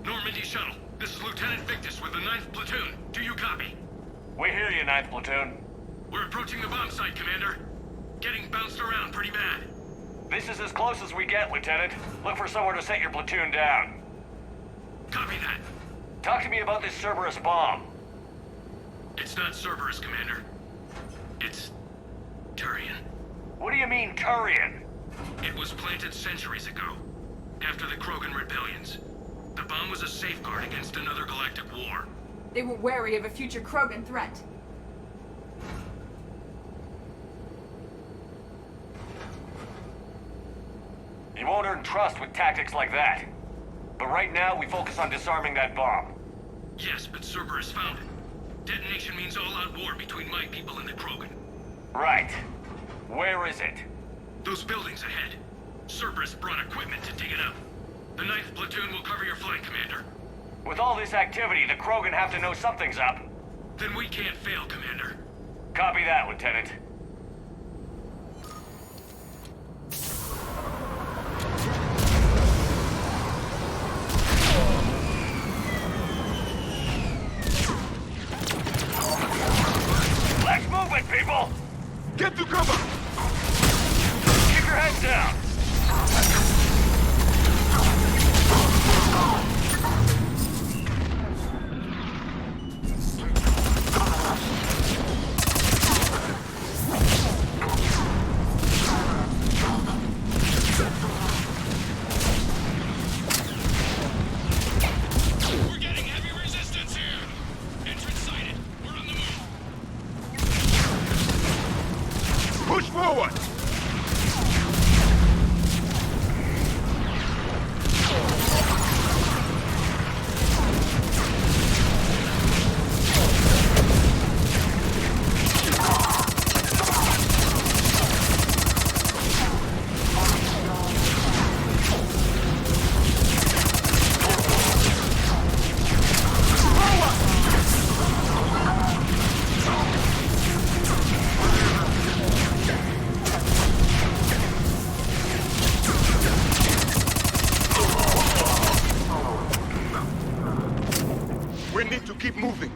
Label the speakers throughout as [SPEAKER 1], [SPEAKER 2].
[SPEAKER 1] Normandy shuttle. This is Lieutenant Victus with the 9th Platoon. Do you copy?
[SPEAKER 2] We hear you, 9th Platoon.
[SPEAKER 1] We're approaching the bomb site, Commander. Getting bounced around pretty bad.
[SPEAKER 2] This is as close as we get, Lieutenant. Look for somewhere to set your platoon down.
[SPEAKER 1] Copy that.
[SPEAKER 2] Talk to me about this Cerberus bomb.
[SPEAKER 1] It's not Cerberus, Commander. It's Turian.
[SPEAKER 2] What do you mean, Turian?
[SPEAKER 1] It was planted centuries ago, after the Krogan rebellions. The bomb was a safeguard against another galactic war.
[SPEAKER 3] They were wary of a future Krogan threat.
[SPEAKER 2] You won't earn trust with tactics like that. But right now, we focus on disarming that bomb.
[SPEAKER 1] Yes, but Cerberus found it. Detonation means all-out war between my people and the Krogan.
[SPEAKER 2] Right. Where is it?
[SPEAKER 1] Those buildings ahead. Cerberus brought equipment to dig it up. The 9th platoon will cover your flank, Commander.
[SPEAKER 2] With all this activity, the Krogan have to know something's up.
[SPEAKER 1] Then we can't fail, Commander.
[SPEAKER 2] Copy that, Lieutenant. Let's move it, people!
[SPEAKER 4] Get to cover!
[SPEAKER 2] Keep your heads down!
[SPEAKER 1] We're getting heavy resistance here! Entrance sighted. We're on the move.
[SPEAKER 4] Push forward! We need to keep moving.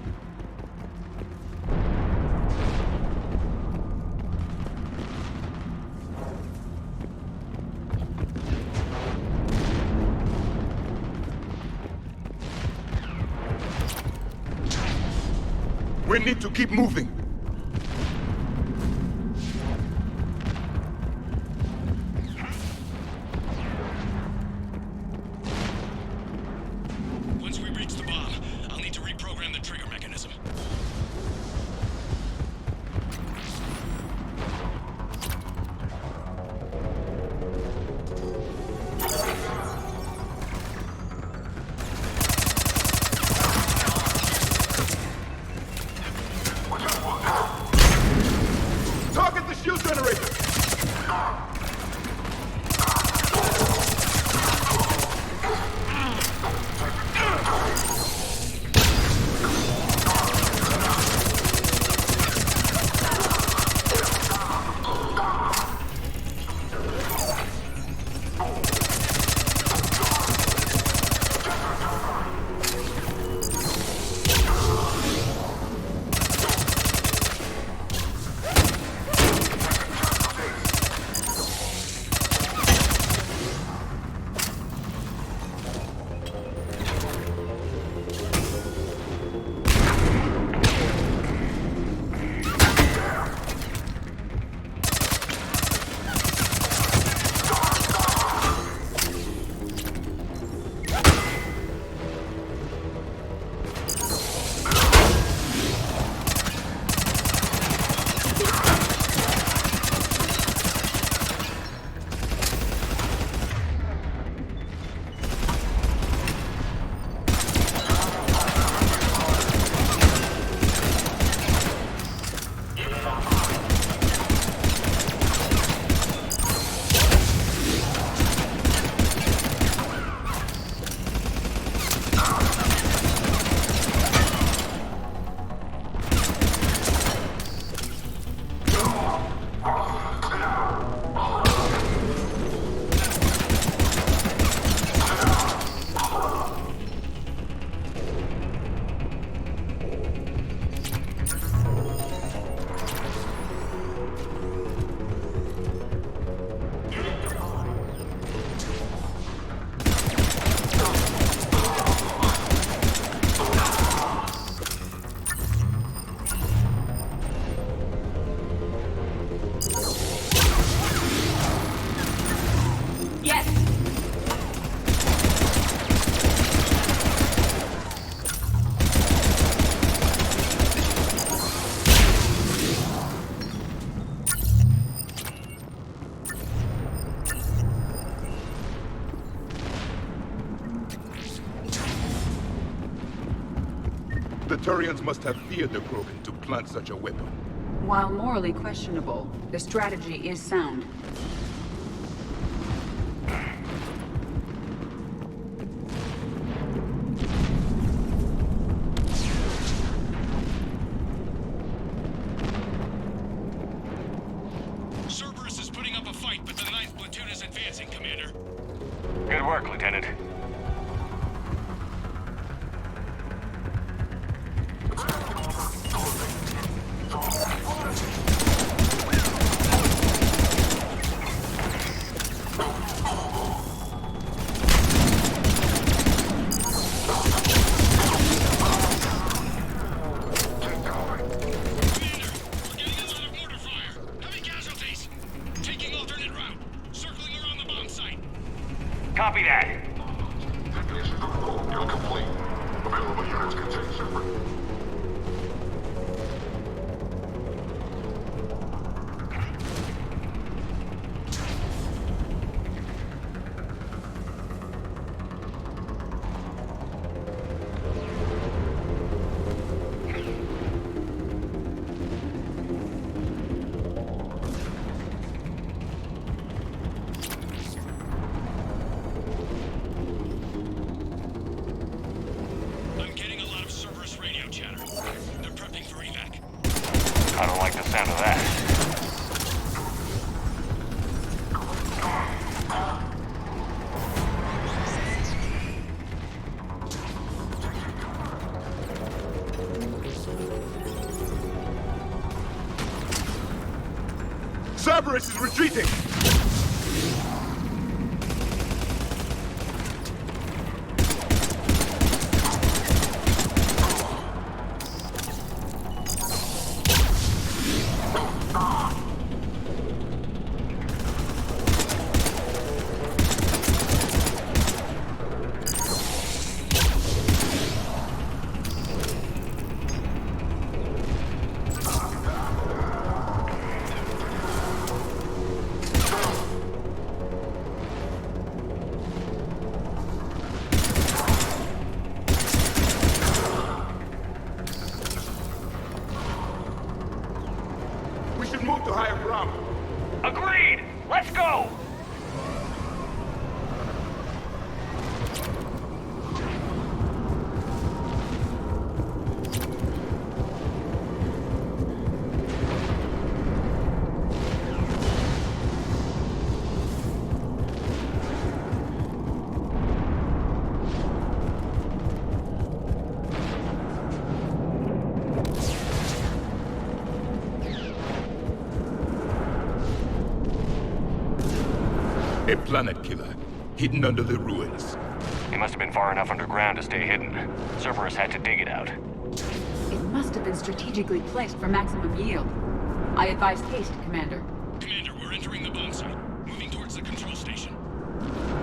[SPEAKER 4] We need to keep moving.
[SPEAKER 1] Once we reach the bomb, I'll need to reprogram the trigger mechanism.
[SPEAKER 4] Turians must have feared the Krogan to plant such a weapon.
[SPEAKER 5] While morally questionable, the strategy is sound.
[SPEAKER 1] Cerberus is putting up a fight, but the 9th platoon is advancing, Commander.
[SPEAKER 2] Good work, Lieutenant. Copy that.
[SPEAKER 6] Detonation protocol incomplete. Available units can take separate.
[SPEAKER 1] I'm getting a lot of Cerberus radio chatter. They're prepping for evac.
[SPEAKER 2] I don't like the sound of that.
[SPEAKER 4] Cerberus is retreating! We should move to higher ground.
[SPEAKER 2] Agreed! Let's go!
[SPEAKER 4] A planet killer, hidden under the ruins.
[SPEAKER 2] He must have been far enough underground to stay hidden. Cerberus had to dig it out.
[SPEAKER 5] It must have been strategically placed for maximum yield. I advise haste, Commander.
[SPEAKER 1] Commander, we're entering the bomb site. Moving towards the control station.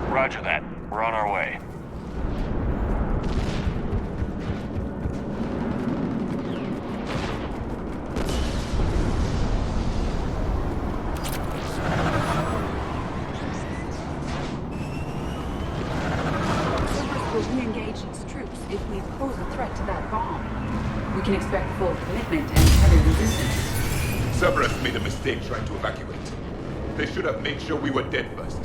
[SPEAKER 2] Roger that. We're on our way.
[SPEAKER 5] Cerberus will re-engage its troops if we pose a threat to that bomb. We can expect full commitment and heavy resistance.
[SPEAKER 4] Cerberus made a mistake trying to evacuate. They should have made sure we were dead first.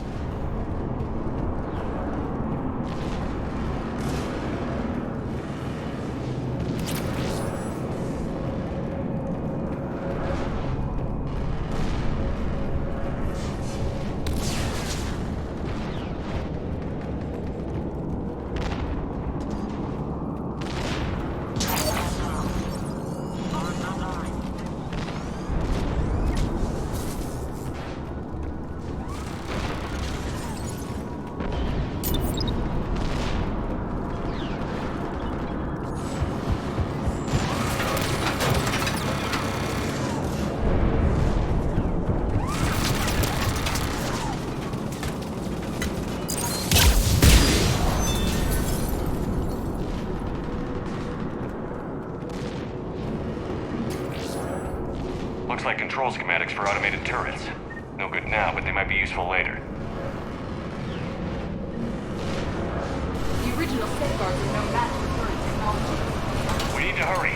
[SPEAKER 2] Looks like control schematics for automated turrets. No good now, but they might be useful later.
[SPEAKER 3] The original safeguards are no match for current technology.
[SPEAKER 2] We need to hurry.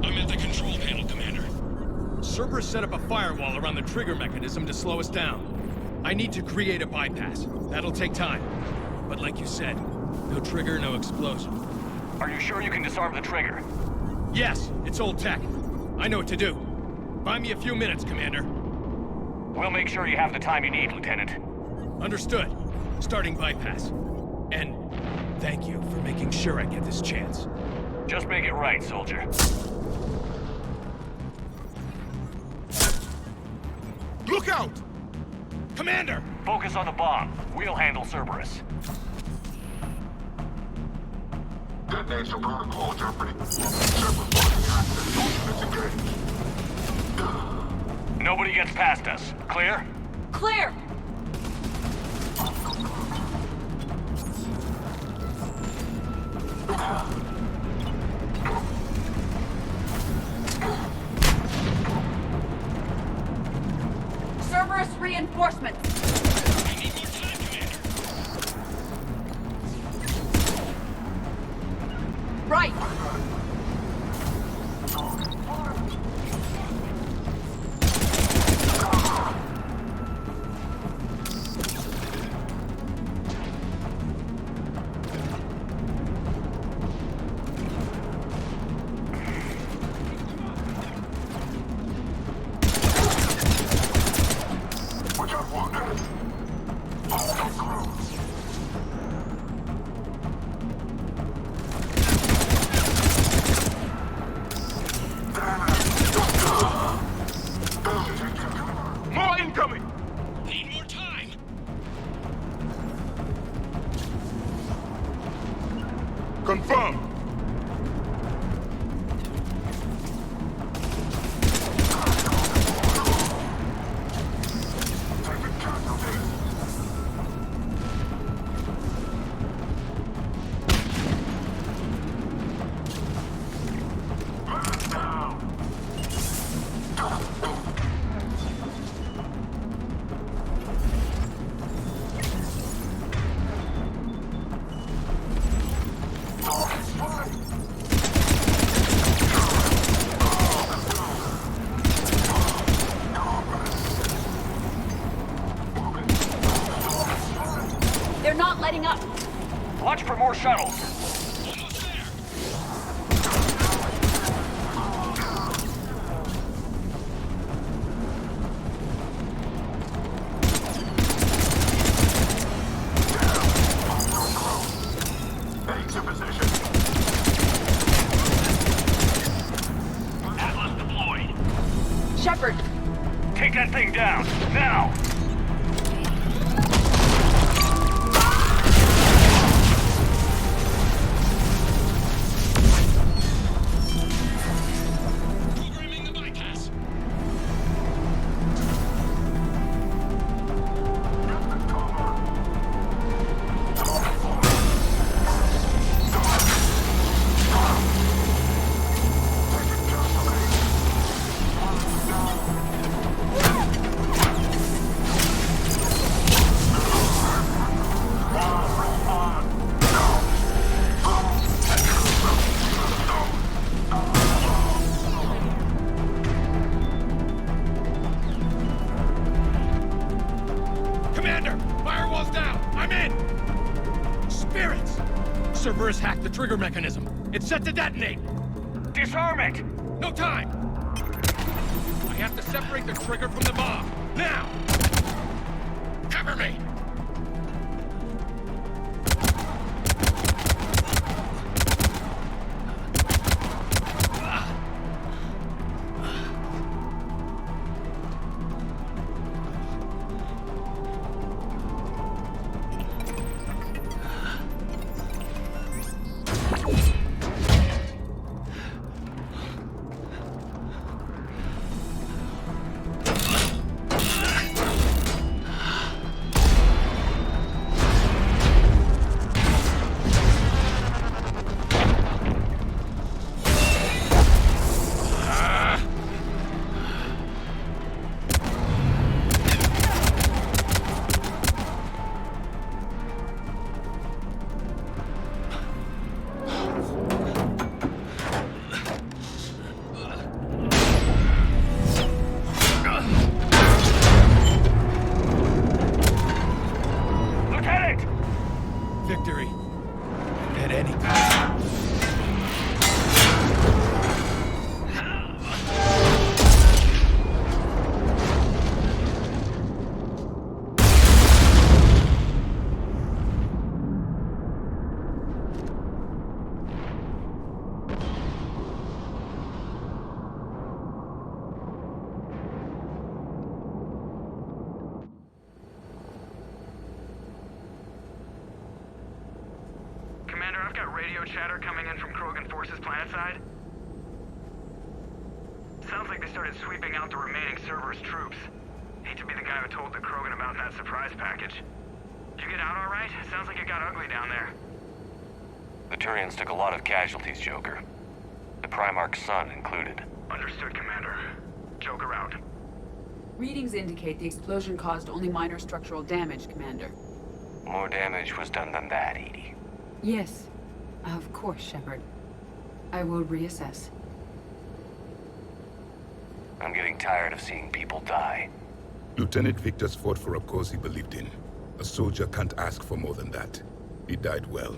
[SPEAKER 1] I'm at the control panel, Commander.
[SPEAKER 7] Cerberus set up a firewall around the trigger mechanism to slow us down. I need to create a bypass. That'll take time. But like you said, no trigger, no explosion.
[SPEAKER 2] Are you sure you can disarm the trigger?
[SPEAKER 7] Yes, it's old tech. I know what to do. Buy me a few minutes, Commander.
[SPEAKER 2] We'll make sure you have the time you need, Lieutenant.
[SPEAKER 7] Understood. Starting bypass. And thank you for making sure I get this chance.
[SPEAKER 2] Just make it right, soldier.
[SPEAKER 4] Look out!
[SPEAKER 7] Commander!
[SPEAKER 2] Focus on the bomb. We'll handle Cerberus.
[SPEAKER 6] Detonation protocol jeopardy. Separate body access. Units engaged.
[SPEAKER 2] Nobody gets past us. Clear?
[SPEAKER 3] Clear! Cerberus reinforcements!
[SPEAKER 1] I need more time, Commander.
[SPEAKER 3] Right!
[SPEAKER 6] Which I've wounded. Come through.
[SPEAKER 4] More incoming!
[SPEAKER 1] Need more time.
[SPEAKER 4] Confirmed.
[SPEAKER 6] Taking casualties. Man down.
[SPEAKER 3] They're not letting up!
[SPEAKER 2] Watch for more shuttles.
[SPEAKER 1] Almost there.
[SPEAKER 6] Aids in position.
[SPEAKER 2] Atlas deployed.
[SPEAKER 3] Shepard!
[SPEAKER 2] Take that thing down. Now!
[SPEAKER 1] Programming the bypass.
[SPEAKER 7] Commander! Firewall's down! I'm in! Spirits! Cerberus hacked the trigger mechanism. It's set to detonate!
[SPEAKER 2] Disarm it!
[SPEAKER 7] No time! I have to separate the trigger from the bomb. Now! Cover me! victory. At any cost.
[SPEAKER 1] Commander, I've got radio chatter coming in from Krogan forces planetside. Sounds like they started sweeping out the remaining Cerberus troops. Hate to be the guy who told the Krogan about that surprise package. Did you get out all right? Sounds like it got ugly down there.
[SPEAKER 2] The Turians took a lot of casualties, Joker. The Primarch's son included.
[SPEAKER 1] Understood, Commander. Joker out.
[SPEAKER 5] Readings indicate the explosion caused only minor structural damage, Commander.
[SPEAKER 2] More damage was done than that, Edie.
[SPEAKER 5] Yes, of course, Shepard. I will reassess.
[SPEAKER 2] I'm getting tired of seeing people die.
[SPEAKER 4] Lieutenant Victor's fought for a cause he believed in. A soldier can't ask for more than that. He died well.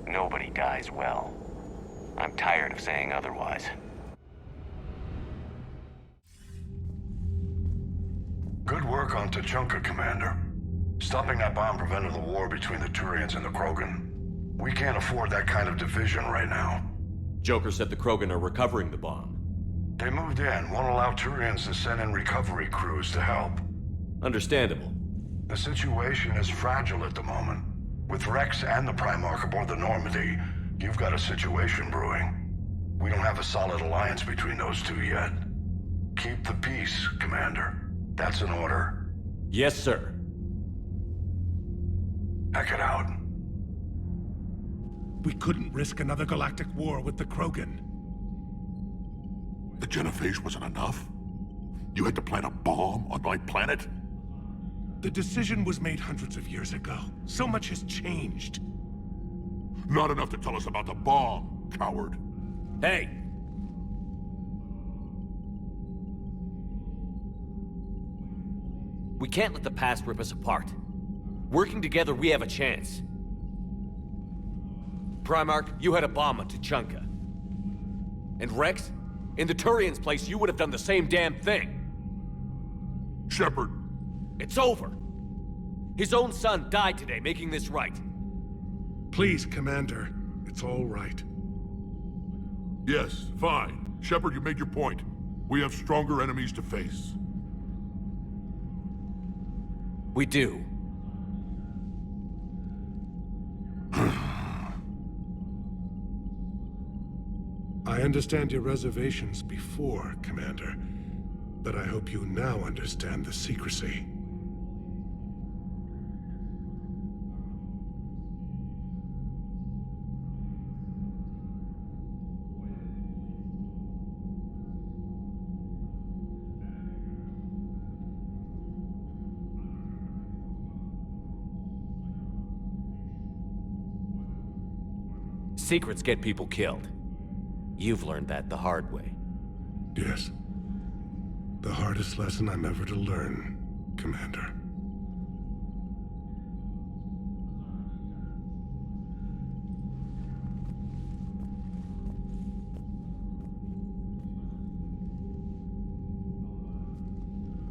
[SPEAKER 2] Nobody dies well. I'm tired of saying otherwise.
[SPEAKER 6] Good work on Tuchanka, Commander. Stopping that bomb prevented the war between the Turians and the Krogan. We can't afford that kind of division right now.
[SPEAKER 8] Joker said the Krogan are recovering the bomb.
[SPEAKER 6] They moved in, won't allow Turians to send in recovery crews to help.
[SPEAKER 8] Understandable.
[SPEAKER 6] The situation is fragile at the moment. With Rex and the Primarch aboard the Normandy, you've got a situation brewing. We don't have a solid alliance between those two yet. Keep the peace, Commander. That's an order.
[SPEAKER 8] Yes, sir.
[SPEAKER 6] Heck it out.
[SPEAKER 9] We couldn't risk another galactic war with the Krogan.
[SPEAKER 6] The genophage wasn't enough? You had to plant a bomb on my planet?
[SPEAKER 9] The decision was made hundreds of years ago. So much has changed.
[SPEAKER 6] Not enough to tell us about the bomb, coward.
[SPEAKER 8] Hey! We can't let the past rip us apart. Working together, we have a chance. Primarch, you had a bomb on Tuchanka. And Rex, in the Turian's place, you would have done the same damn thing.
[SPEAKER 6] Shepard.
[SPEAKER 8] It's over. His own son died today, making this right.
[SPEAKER 9] Please, Commander. It's all right.
[SPEAKER 6] Yes, fine. Shepard, you made your point. We have stronger enemies to face.
[SPEAKER 8] We do.
[SPEAKER 9] I understand your reservations before, Commander. But I hope you now understand the secrecy.
[SPEAKER 8] Secrets get people killed. You've learned that the hard way.
[SPEAKER 9] Yes. The hardest lesson I'm ever to learn, Commander.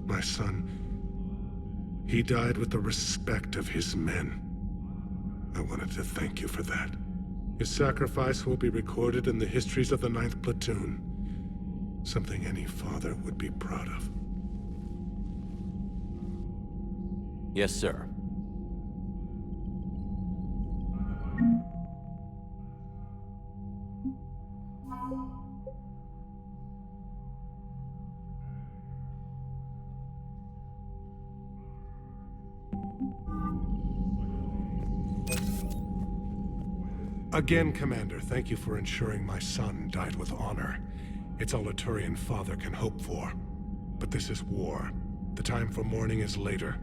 [SPEAKER 9] My son, he died with the respect of his men. I wanted to thank you for that. His sacrifice will be recorded in the histories of the 9th Platoon. Something any father would be proud of.
[SPEAKER 8] Yes, sir.
[SPEAKER 9] Again, Commander, thank you for ensuring my son died with honor. It's all a Turian father can hope for. But this is war. The time for mourning is later.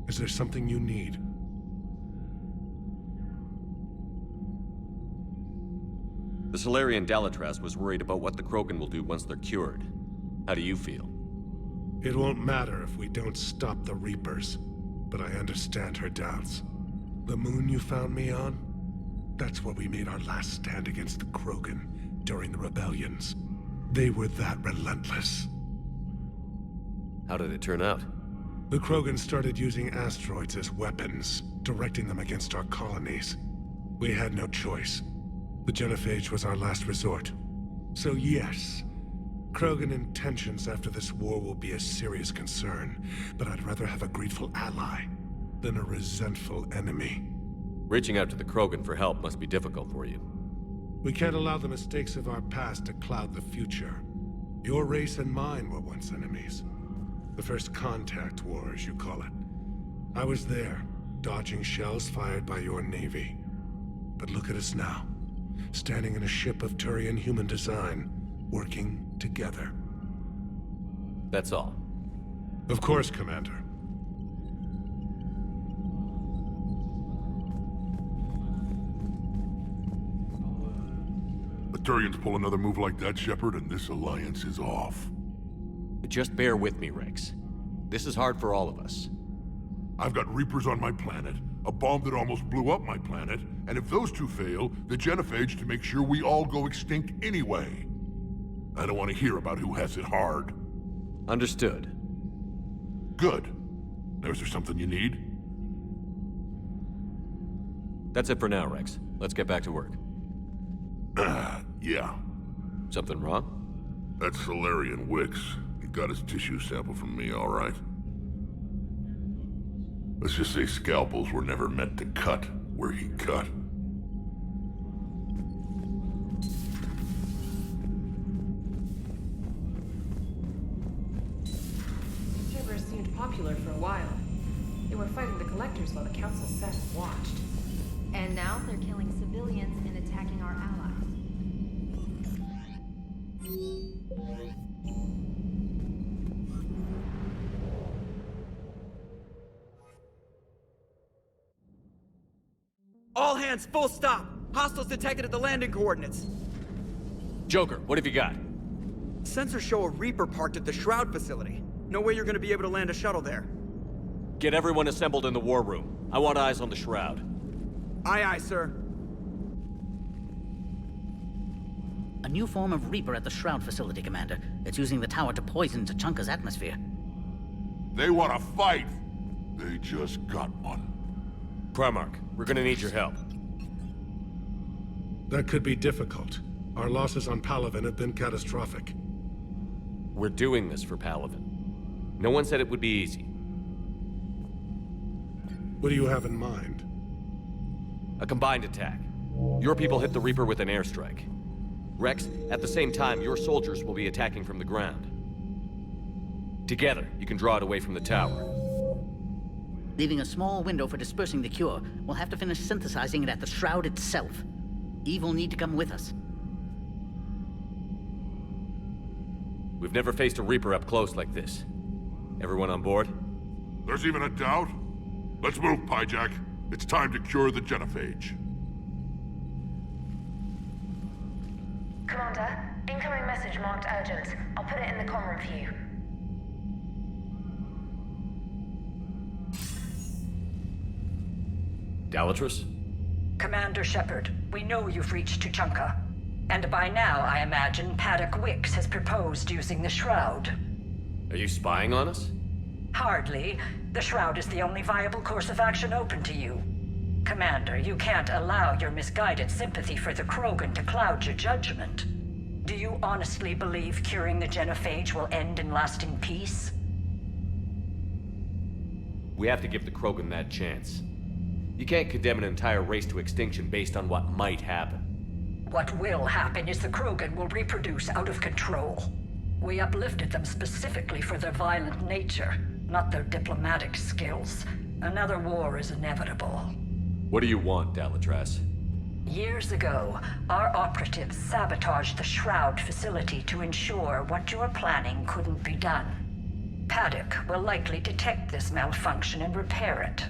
[SPEAKER 9] Is there something you need?
[SPEAKER 8] The Solarian Dalatras was worried about what the Krogan will do once they're cured. How do you feel?
[SPEAKER 9] It won't matter if we don't stop the Reapers. But I understand her doubts. The moon you found me on? That's where we made our last stand against the Krogan during the rebellions. They were that relentless.
[SPEAKER 8] How did it turn out?
[SPEAKER 9] The Krogan started using asteroids as weapons, directing them against our colonies. We had no choice. The genophage was our last resort. So yes, Krogan intentions after this war will be a serious concern, but I'd rather have a grateful ally than a resentful enemy.
[SPEAKER 8] Reaching out to the Krogan for help must be difficult for you.
[SPEAKER 9] We can't allow the mistakes of our past to cloud the future. Your race and mine were once enemies. The first contact war, as you call it. I was there, dodging shells fired by your navy. But look at us now, standing in a ship of Turian human design, working together.
[SPEAKER 8] That's all.
[SPEAKER 9] Of course, Commander.
[SPEAKER 10] The Turians pull another move like that, Shepard, and this alliance is off.
[SPEAKER 8] Just bear with me, Rex. This is hard for all of us.
[SPEAKER 10] I've got Reapers on my planet, a bomb that almost blew up my planet, and if those two fail, the genophage to make sure we all go extinct anyway. I don't want to hear about who has it hard.
[SPEAKER 8] Understood.
[SPEAKER 10] Good. Now, is there something you need?
[SPEAKER 8] That's it for now, Rex. Let's get back to work.
[SPEAKER 10] Yeah.
[SPEAKER 8] Something wrong?
[SPEAKER 10] That's Solarian Wicks. He got his tissue sample from me, all right. Let's just say scalpels were never meant to cut where he cut.
[SPEAKER 11] Shivers seemed popular for a while. They were fighting the Collectors while the Council sat and watched.
[SPEAKER 12] And now they're killing civilians and attacking our allies.
[SPEAKER 13] All hands, full stop! Hostiles detected at the landing coordinates.
[SPEAKER 8] Joker, what have you got?
[SPEAKER 13] Sensors show a Reaper parked at the Shroud facility. No way you're gonna be able to land a shuttle there.
[SPEAKER 8] Get everyone assembled in the war room. I want eyes on the Shroud.
[SPEAKER 13] Aye, aye, sir.
[SPEAKER 14] A new form of Reaper at the Shroud facility, Commander. It's using the tower to poison Tachanka's atmosphere.
[SPEAKER 10] They want to fight! They just got one.
[SPEAKER 8] Primarch, we're gonna need your help.
[SPEAKER 9] That could be difficult. Our losses on Palaven have been catastrophic.
[SPEAKER 8] We're doing this for Palaven. No one said it would be easy.
[SPEAKER 9] What do you have in mind?
[SPEAKER 8] A combined attack. Your people hit the Reaper with an airstrike. Rex, at the same time, your soldiers will be attacking from the ground. Together, you can draw it away from the tower.
[SPEAKER 14] Leaving a small window for dispersing the cure, we'll have to finish synthesizing it at the Shroud itself. Eve will need to come with us.
[SPEAKER 8] We've never faced a Reaper up close like this. Everyone on board?
[SPEAKER 10] There's even a doubt? Let's move, Pyjack. It's time to cure the genophage.
[SPEAKER 15] Commander, incoming message marked urgent. I'll put it in the comm room for you.
[SPEAKER 8] Dalatrus?
[SPEAKER 16] Commander Shepard, we know you've reached Tuchanka. And by now, I imagine Paddock Wicks has proposed using the Shroud.
[SPEAKER 8] Are you spying on us?
[SPEAKER 16] Hardly. The Shroud is the only viable course of action open to you. Commander, you can't allow your misguided sympathy for the Krogan to cloud your judgment. Do you honestly believe curing the genophage will end in lasting peace?
[SPEAKER 8] We have to give the Krogan that chance. You can't condemn an entire race to extinction based on what might happen.
[SPEAKER 16] What will happen is the Krogan will reproduce out of control. We uplifted them specifically for their violent nature, not their diplomatic skills. Another war is inevitable.
[SPEAKER 8] What do you want, Dalatrus?
[SPEAKER 16] Years ago, our operatives sabotaged the Shroud facility to ensure what you were planning couldn't be done. Paddock will likely detect this malfunction and repair it.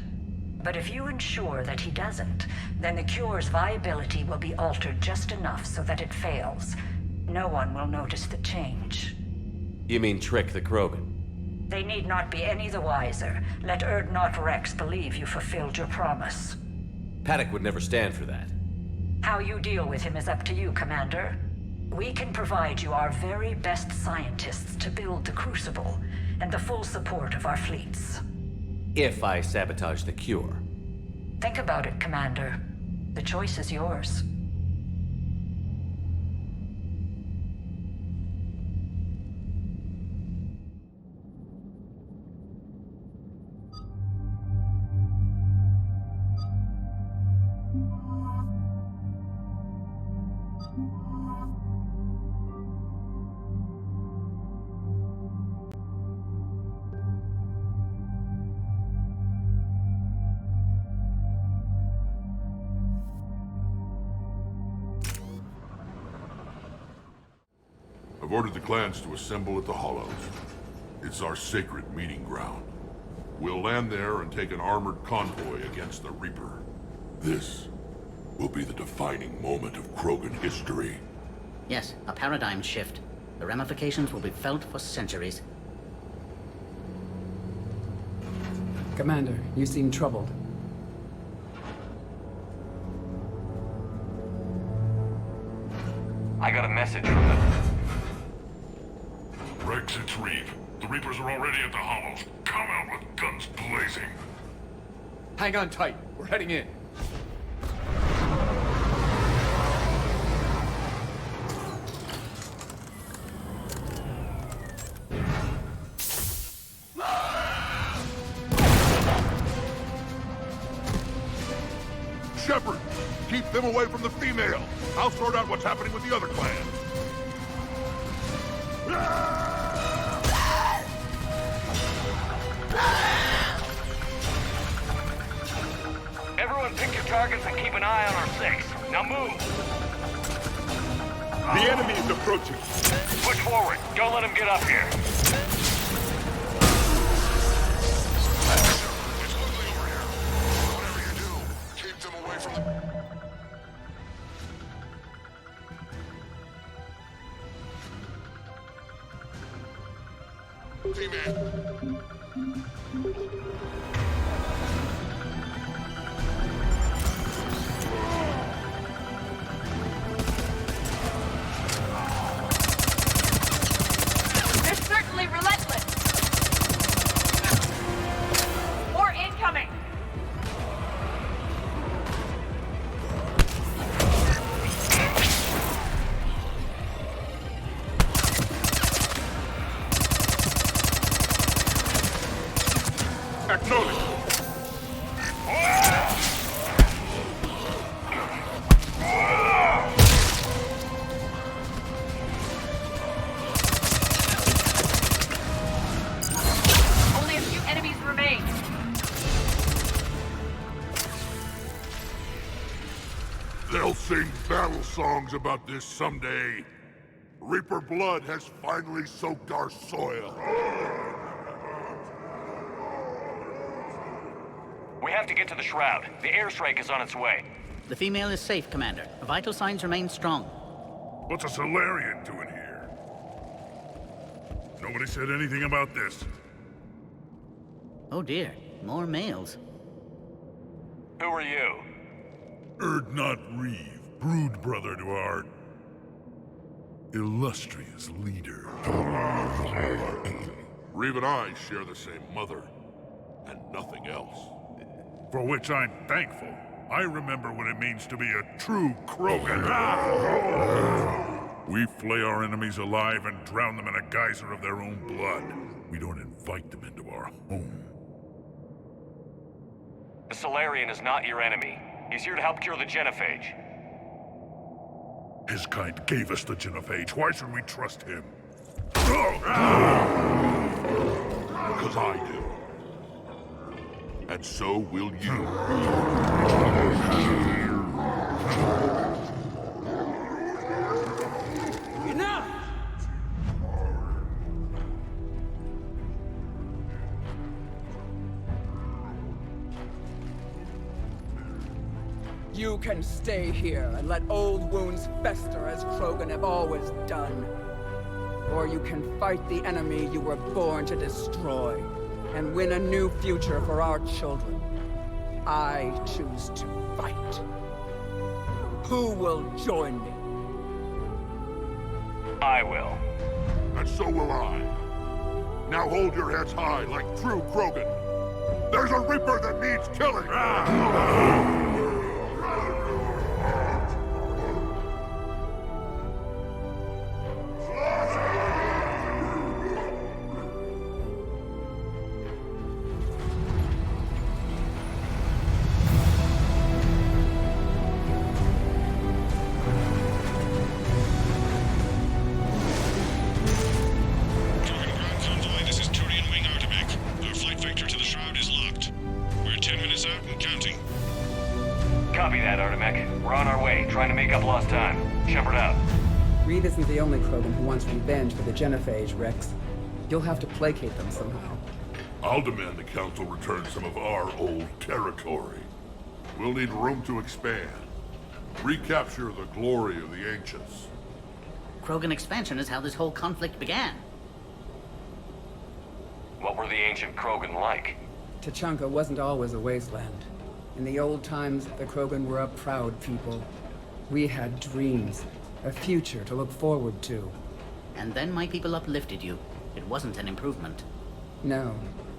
[SPEAKER 16] But if you ensure that he doesn't, then the cure's viability will be altered just enough so that it fails. No one will notice the change.
[SPEAKER 8] You mean trick the Krogan?
[SPEAKER 16] They need not be any the wiser. Let Urdnot Rex believe you fulfilled your promise.
[SPEAKER 8] Paddock would never stand for that.
[SPEAKER 16] How you deal with him is up to you, Commander. We can provide you our very best scientists to build the Crucible, and the full support of our fleets.
[SPEAKER 8] If I sabotage the cure.
[SPEAKER 16] Think about it, Commander. The choice is yours.
[SPEAKER 10] I've ordered the clans to assemble at the Hollows. It's our sacred meeting ground. We'll land there and take an armored convoy against the Reaper. This will be the defining moment of Krogan history.
[SPEAKER 14] Yes, a paradigm shift. The ramifications will be felt for centuries.
[SPEAKER 17] Commander, you seem troubled.
[SPEAKER 2] I got a message from them.
[SPEAKER 10] Rex, it's Reeve. The Reapers are already at the Hollows. Come out with guns blazing.
[SPEAKER 7] Hang on tight. We're heading in.
[SPEAKER 10] Shepard, keep them away from the female. I'll sort out what's happening with the other clan.
[SPEAKER 2] Everyone pick your targets and keep an eye on our 6. Now move!
[SPEAKER 10] The enemy is approaching.
[SPEAKER 2] Push forward. Don't let him get up here.
[SPEAKER 10] It's ugly over here. Whatever you do, keep them away from the... Female.
[SPEAKER 3] They're certainly relentless. More incoming.
[SPEAKER 10] Acknowledge.
[SPEAKER 3] Only a few enemies remain.
[SPEAKER 10] They'll sing battle songs about this someday. Reaper blood has finally soaked our soil.
[SPEAKER 2] We have to get to the Shroud. The airstrike is on its way.
[SPEAKER 14] The female is safe, Commander. Vital signs remain strong.
[SPEAKER 10] What's a Solarian doing here? Nobody said anything about this.
[SPEAKER 14] Oh dear, more males.
[SPEAKER 2] Who are you?
[SPEAKER 10] Erdnot Reeve, brood brother to our illustrious leader. Reeve and I share the same mother, and nothing else. For which I'm thankful. I remember what it means to be a true Krogan. We flay our enemies alive and drown them in a geyser of their own blood. We don't invite them into our home.
[SPEAKER 2] The Solarian is not your enemy. He's here to help cure the genophage.
[SPEAKER 10] His kind gave us the genophage. Why should we trust him? Because I do. And so will you.
[SPEAKER 17] Enough! You can stay here and let old wounds fester as Krogan have always done. Or you can fight the enemy you were born to destroy and win a new future for our children. I choose to fight. Who will join me?
[SPEAKER 2] I will.
[SPEAKER 10] And so will I. Now hold your heads high like true Krogan. There's a Reaper that needs killing!
[SPEAKER 18] This is Turian Wing Artebec. Our flight vector to the Shroud is locked. We're 10 minutes out and counting.
[SPEAKER 2] Copy that, Artemek. We're on our way, trying to make up lost time. Shepard out.
[SPEAKER 17] Reed isn't the only Krogan who wants revenge for the Genophage, Rex. You'll have to placate them somehow.
[SPEAKER 10] I'll demand the Council return some of our old territory. We'll need room to expand. Recapture the glory of the Ancients.
[SPEAKER 14] Krogan expansion is how this whole conflict began.
[SPEAKER 2] What were the ancient Krogan like?
[SPEAKER 17] Tachanka wasn't always a wasteland. In the old times, the Krogan were a proud people. We had dreams, a future to look forward to.
[SPEAKER 14] And then my people uplifted you. It wasn't an improvement.
[SPEAKER 17] No,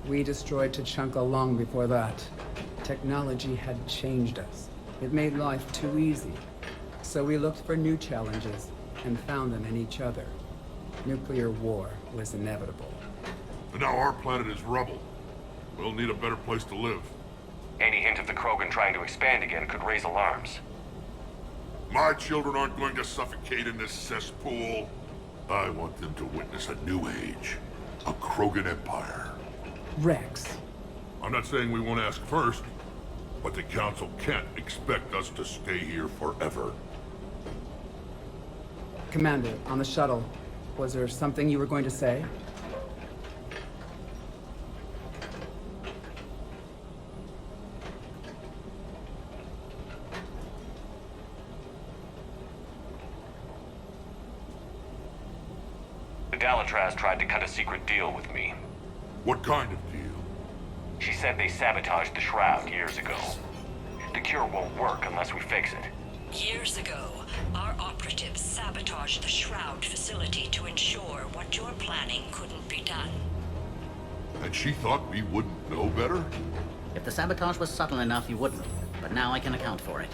[SPEAKER 17] we destroyed Tachanka long before that. Technology had changed us. It made life too easy. So we looked for new challenges and found them in each other. Nuclear war was inevitable.
[SPEAKER 10] And now our planet is rubble. We'll need a better place to live.
[SPEAKER 2] Any hint of the Krogan trying to expand again could raise alarms.
[SPEAKER 10] My children aren't going to suffocate in this cesspool. I want them to witness a new age. A Krogan empire.
[SPEAKER 17] Rex.
[SPEAKER 10] I'm not saying we won't ask first, but the Council can't expect us to stay here forever.
[SPEAKER 17] Commander, on the shuttle, was there something you were going to say?
[SPEAKER 2] Dalatraz tried to cut a secret deal with me.
[SPEAKER 10] What kind of deal?
[SPEAKER 2] She said they sabotaged the Shroud years ago. The cure won't work unless we fix it.
[SPEAKER 16] Years ago, our operatives sabotaged the Shroud facility to ensure what you're planning couldn't be done.
[SPEAKER 10] And she thought we wouldn't know better?
[SPEAKER 14] If the sabotage was subtle enough, you wouldn't. But now I can account for it.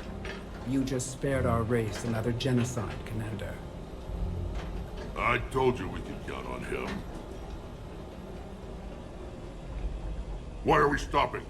[SPEAKER 17] You just spared our race another genocide, Commander.
[SPEAKER 10] I told you we could count on him. Why are we stopping?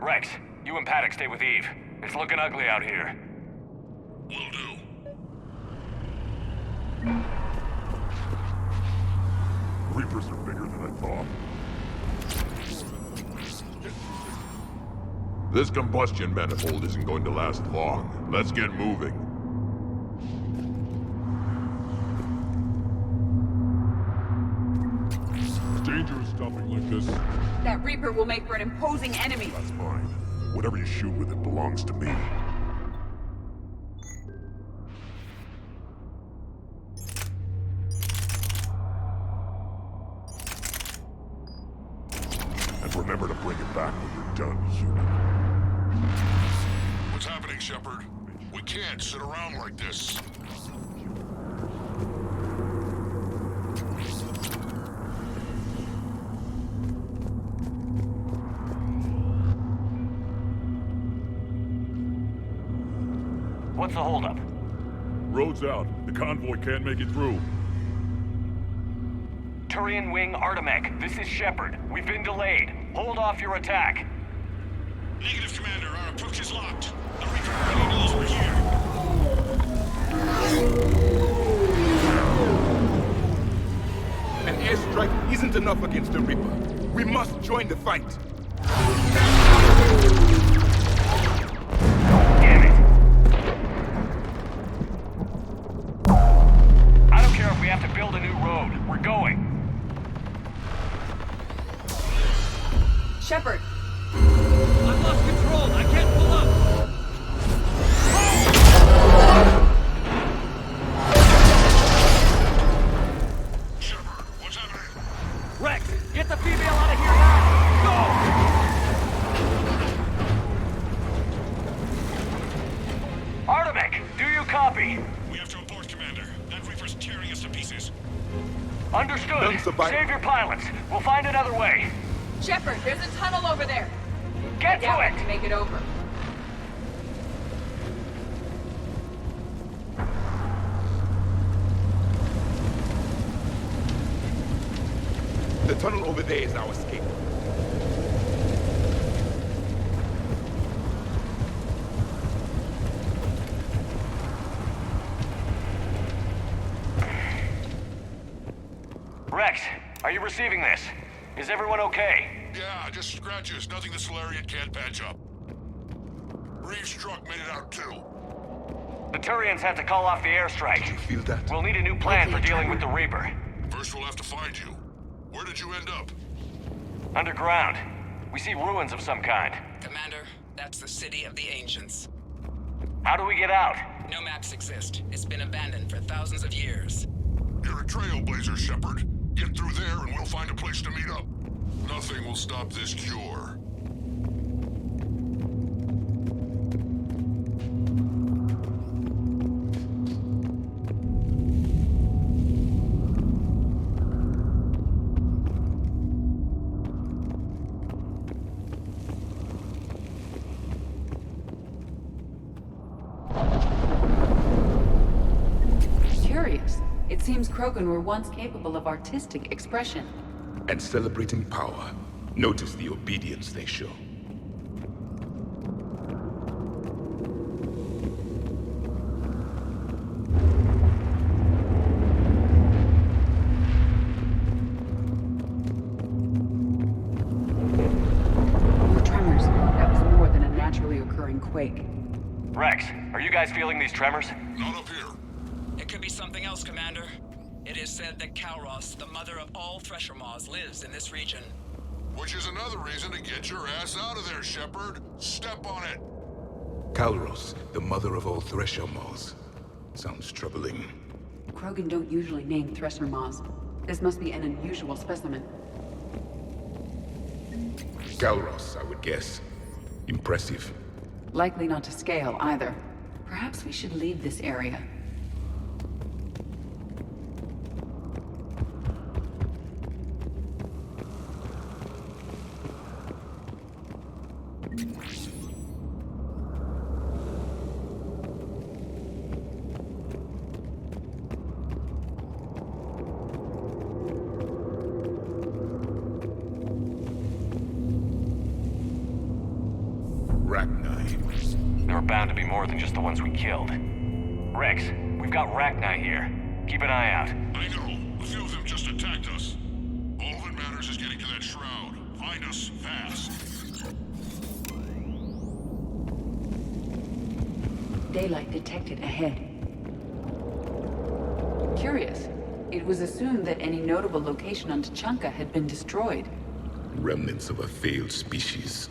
[SPEAKER 2] Rex, you and Paddock stay with Eve. It's looking ugly out here.
[SPEAKER 10] Will do. Reapers are bigger than I thought. This combustion manifold isn't going to last long. Let's get moving. It's dangerous stopping like this.
[SPEAKER 5] That Reaper will make for an imposing enemy.
[SPEAKER 10] That's fine. Whatever you shoot with it belongs to me. And remember to bring it back when you're done, human. What's happening, Shepard? We can't sit around like this.
[SPEAKER 2] What's the holdup?
[SPEAKER 10] Road's out. The convoy can't make it through.
[SPEAKER 2] Turian Wing Artemek, this is Shepard. We've been delayed. Hold off your attack.
[SPEAKER 18] Negative, Commander. Our approach is locked. The Reaper already knows we're here.
[SPEAKER 4] An airstrike isn't enough against the Reaper. We must join the fight.
[SPEAKER 2] Damn it. I don't care if we have to build a new road. We're going.
[SPEAKER 3] Shepard!
[SPEAKER 7] I've lost control! I can't pull up!
[SPEAKER 18] Shepard, what's happening?
[SPEAKER 2] Rex, get the female out of here now! Go! Artemek, do you copy?
[SPEAKER 18] We have to abort, Commander. That Reaper's tearing us to pieces.
[SPEAKER 2] Understood. Save your pilots. We'll find another way.
[SPEAKER 3] Shepard, there's a tunnel over there.
[SPEAKER 2] Get to it!
[SPEAKER 3] To make it over.
[SPEAKER 4] The tunnel over there is our escape.
[SPEAKER 2] Rex, are you receiving this? Is everyone okay?
[SPEAKER 10] Yeah, just scratches. Nothing the Solarian can't patch up. Reeves' truck made it out too.
[SPEAKER 2] The Turians had to call off the airstrike.
[SPEAKER 4] Did you feel that?
[SPEAKER 2] We'll need a new plan for dealing with the Reaper.
[SPEAKER 10] First we'll have to find you. Where did you end up?
[SPEAKER 2] Underground. We see ruins of some kind.
[SPEAKER 19] Commander, that's the City of the Ancients.
[SPEAKER 2] How do we get out?
[SPEAKER 19] No maps exist. It's been abandoned for thousands of years.
[SPEAKER 10] You're a trailblazer, Shepard. Get through there and we'll find a place to meet up. Nothing will stop this cure.
[SPEAKER 5] Curious. It seems Krogan were once capable of artistic expression.
[SPEAKER 4] And celebrating power. Notice the obedience they show.
[SPEAKER 5] More tremors. That was more than a naturally occurring quake.
[SPEAKER 2] Rex, are you guys feeling these tremors?
[SPEAKER 10] Not up here.
[SPEAKER 19] It could be something else, Commander. It is said that Kalros, the mother of all Thresher Maws, lives in this region.
[SPEAKER 10] Which is another reason to get your ass out of there, Shepard. Step on it.
[SPEAKER 4] Kalros, the mother of all Thresher Maws. Sounds troubling.
[SPEAKER 5] Krogan don't usually name Thresher Maws. This must be an unusual specimen.
[SPEAKER 4] Kalros, I would guess. Impressive.
[SPEAKER 5] Likely not to scale either. Perhaps we should leave this area.
[SPEAKER 2] There are bound to be more than just the ones we killed. Rex, we've got Rachni here. Keep an eye out.
[SPEAKER 10] I know. A few of them just attacked us. All that matters is getting to that shroud. Find us fast.
[SPEAKER 5] Daylight detected ahead. Curious. It was assumed that any notable location on Tuchanka had been destroyed.
[SPEAKER 4] Remnants of a failed species.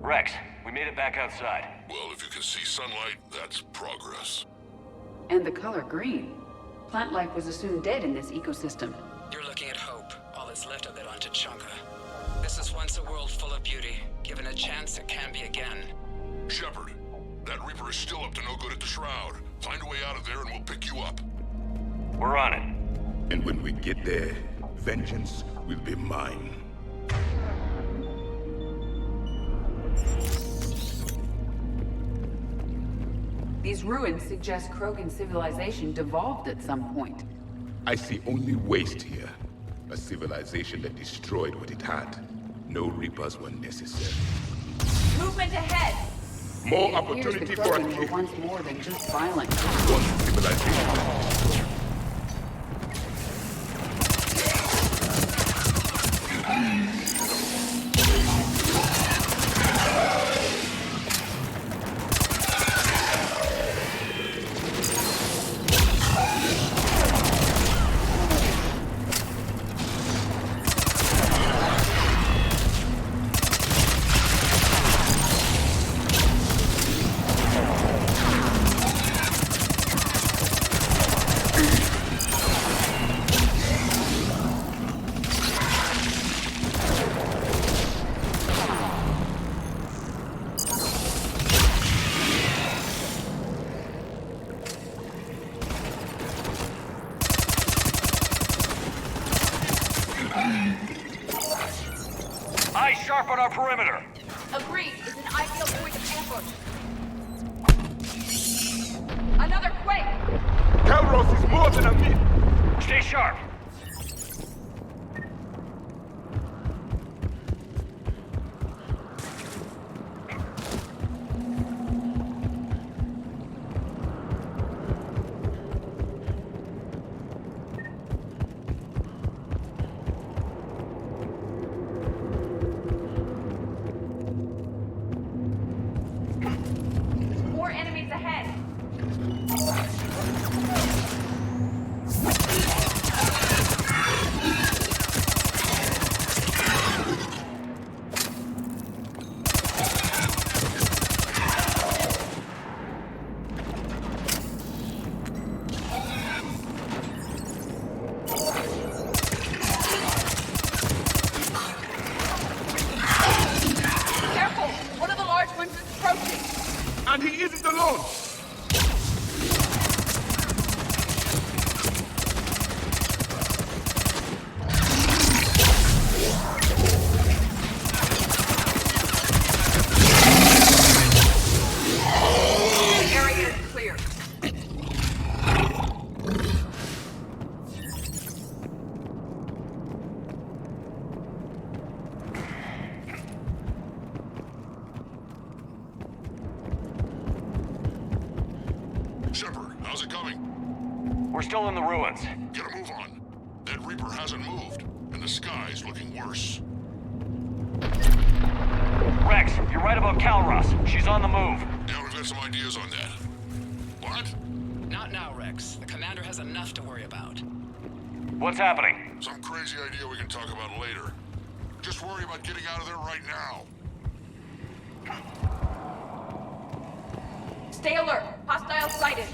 [SPEAKER 2] Rex, we made it back outside.
[SPEAKER 10] Well, if you can see sunlight, that's progress.
[SPEAKER 5] And the color green. Plant life was assumed dead in this ecosystem.
[SPEAKER 19] You're looking at hope, all that's left of it on Tuchanka. This is once a world full of beauty. Given a chance, it can be again.
[SPEAKER 10] Shepard, that Reaper is still up to no good at the Shroud. Find a way out of there and we'll pick you up.
[SPEAKER 2] We're on it.
[SPEAKER 4] And when we get there, vengeance will be mine.
[SPEAKER 5] These ruins suggest Krogan civilization devolved at some point.
[SPEAKER 4] I see only waste here. A civilization that destroyed what it had. No Reapers were necessary.
[SPEAKER 3] Movement ahead!
[SPEAKER 4] More
[SPEAKER 5] It appears
[SPEAKER 4] opportunity
[SPEAKER 5] the
[SPEAKER 4] for a
[SPEAKER 5] Krogan were
[SPEAKER 4] kill.
[SPEAKER 5] once more than just violent.
[SPEAKER 4] One civilization.
[SPEAKER 2] our perimeter.
[SPEAKER 3] Agreed. It's an ideal point of ambush. Another quake!
[SPEAKER 4] Calros is more than a myth!
[SPEAKER 2] Stay sharp.
[SPEAKER 3] More enemies ahead. Careful! One of the large ones is approaching.
[SPEAKER 4] And he isn't alone!
[SPEAKER 3] The area is clear.
[SPEAKER 10] Shepard, how's it coming?
[SPEAKER 2] We're still in the ruins.
[SPEAKER 10] Get a move on. That Reaper hasn't moved, and the sky's looking worse.
[SPEAKER 2] Rex, you're right about Calros. She's on the move.
[SPEAKER 10] Yeah, we've got some ideas on that. What?
[SPEAKER 19] Not now, Rex. The commander has enough to worry about.
[SPEAKER 2] What's happening?
[SPEAKER 10] Some crazy idea we can talk about later. Just worry about getting out of there right now.
[SPEAKER 3] Stay alert. Hostile sighted.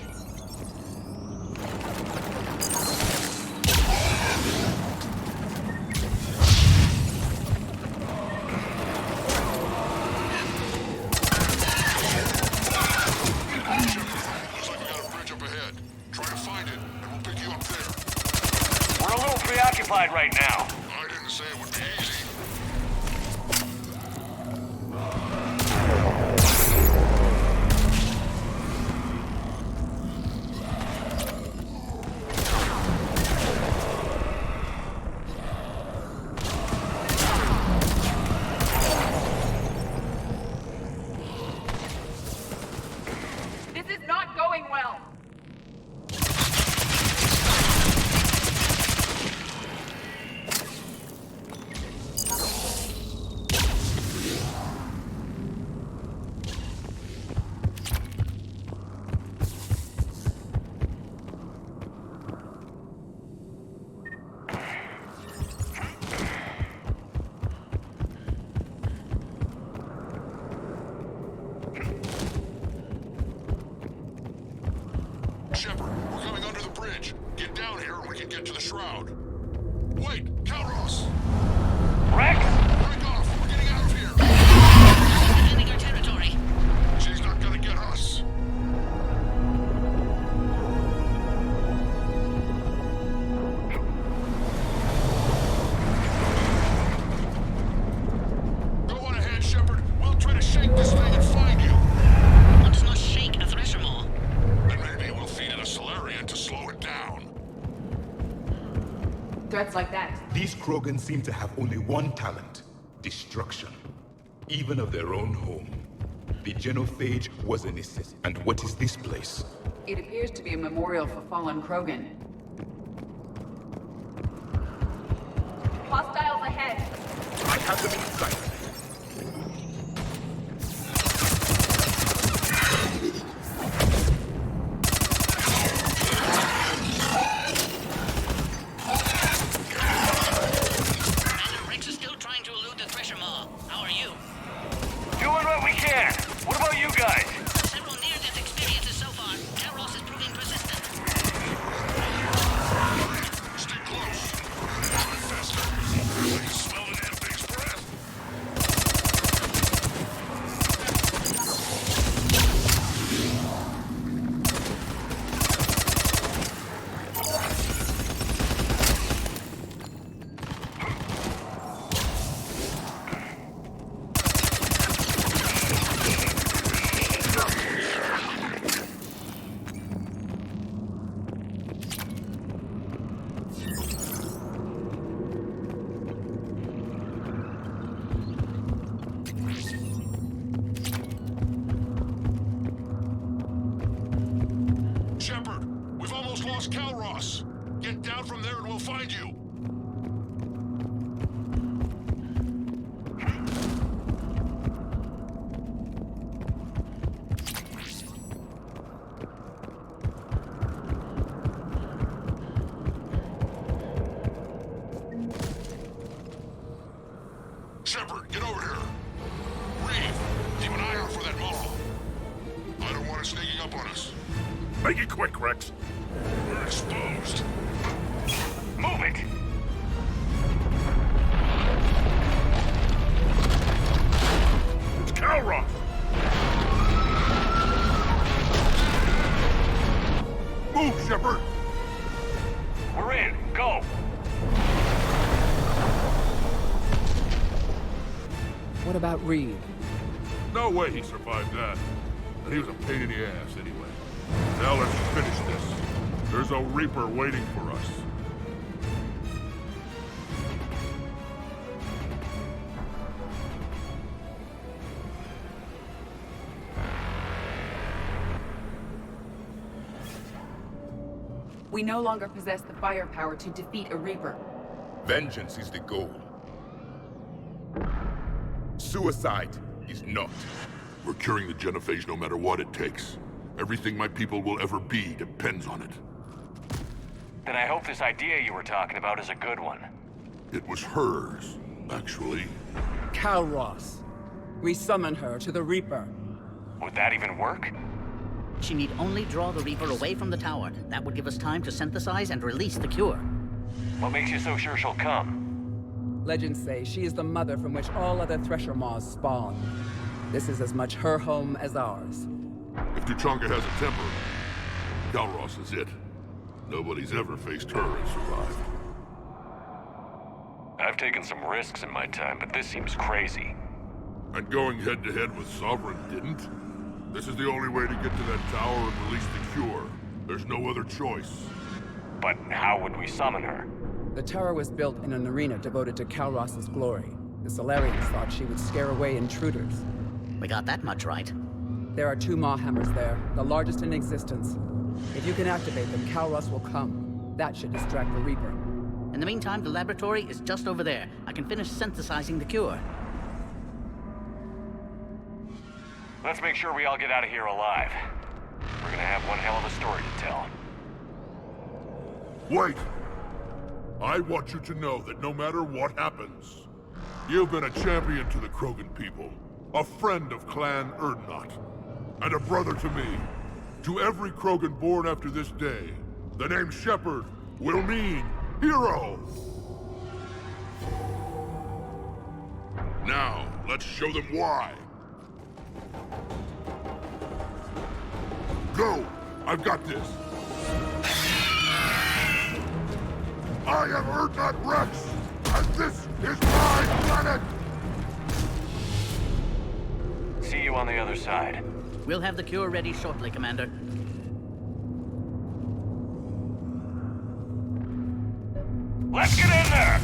[SPEAKER 10] Looks like we got a bridge up ahead. Try to find it, and we'll pick you up there.
[SPEAKER 2] We're a little preoccupied right now.
[SPEAKER 10] I didn't say it would be easy.
[SPEAKER 3] This is not going well.
[SPEAKER 10] Shepard, we're coming under the bridge. Get down here and we can get to the shroud. Wait, Calros!
[SPEAKER 2] Rex!
[SPEAKER 10] Break off! We're getting out of here!
[SPEAKER 14] Defending our territory.
[SPEAKER 10] She's not gonna get us. Go on ahead, Shepard. We'll try to shake this thing and find you.
[SPEAKER 14] One does not shake a thresher more.
[SPEAKER 10] And maybe we'll feed it a Solarian to slow it down.
[SPEAKER 3] Threats like that.
[SPEAKER 4] These Krogan seem to have only one talent: destruction. Even of their own home. The genophage was a necessity. And what is this place?
[SPEAKER 5] It appears to be a memorial for fallen Krogan.
[SPEAKER 3] Hostiles ahead.
[SPEAKER 4] I have them in sight.
[SPEAKER 14] Rex is still trying to elude the thresher maw. How are you?
[SPEAKER 2] Doing what we can. What about you guys?
[SPEAKER 14] Several near-death experiences so far. Calros is proving persistent.
[SPEAKER 10] Stay close. Drive faster. I can smell the damn thing's breath. lost Cal Ross. Get down from there and we'll find you. Shepard, get over here. Reeve, keep an eye out for that mall. I don't want it sneaking up on us.
[SPEAKER 9] Make it quick, Rex.
[SPEAKER 10] We're exposed.
[SPEAKER 2] Move it!
[SPEAKER 9] It's Cal Ross.
[SPEAKER 10] Move, Shepard!
[SPEAKER 2] We're in. Go!
[SPEAKER 17] What about Reeve?
[SPEAKER 10] No way he survived that. And he was a pain in the ass anyway. Now let's finish this. There's a Reaper waiting for us.
[SPEAKER 5] We no longer possess the firepower to defeat a Reaper.
[SPEAKER 4] Vengeance is the goal. Suicide is not.
[SPEAKER 10] We're curing the genophage no matter what it takes. Everything my people will ever be depends on it.
[SPEAKER 2] Then I hope this idea you were talking about is a good one.
[SPEAKER 10] It was hers, actually.
[SPEAKER 17] Cal Ross. We summon her to the Reaper.
[SPEAKER 2] Would that even work?
[SPEAKER 14] She need only draw the Reaper away from the tower. That would give us time to synthesize and release the cure.
[SPEAKER 2] What makes you so sure she'll come?
[SPEAKER 17] Legends say she is the mother from which all other Thresher Maws spawn. This is as much her home as ours.
[SPEAKER 10] If Tuchanka has a temper, Cal Ross is it. Nobody's ever faced her and survived.
[SPEAKER 2] I've taken some risks in my time, but this seems crazy.
[SPEAKER 10] And going head-to-head with Sovereign didn't? This is the only way to get to that tower and release the cure. There's no other choice.
[SPEAKER 2] But how would we summon her?
[SPEAKER 17] The tower was built in an arena devoted to Cal Ross's glory. The Solarians thought she would scare away intruders.
[SPEAKER 14] We got that much right.
[SPEAKER 17] There are 2 Maw hammers there, the largest in existence. If you can activate them, Cal Ross will come. That should distract the Reaper.
[SPEAKER 14] In the meantime, the laboratory is just over there. I can finish synthesizing the cure.
[SPEAKER 2] Let's make sure we all get out of here alive. We're gonna have one hell of a story to tell.
[SPEAKER 10] Wait! I want you to know that no matter what happens, you've been a champion to the Krogan people, a friend of Clan Erdnot, and a brother to me. To every Krogan born after this day, the name Shepard will mean hero! Now, let's show them why. Go! I've got this! I am Erdnot Rex, and this is my planet!
[SPEAKER 2] See you on the other side.
[SPEAKER 14] We'll have the cure ready shortly, Commander.
[SPEAKER 2] Let's get in there!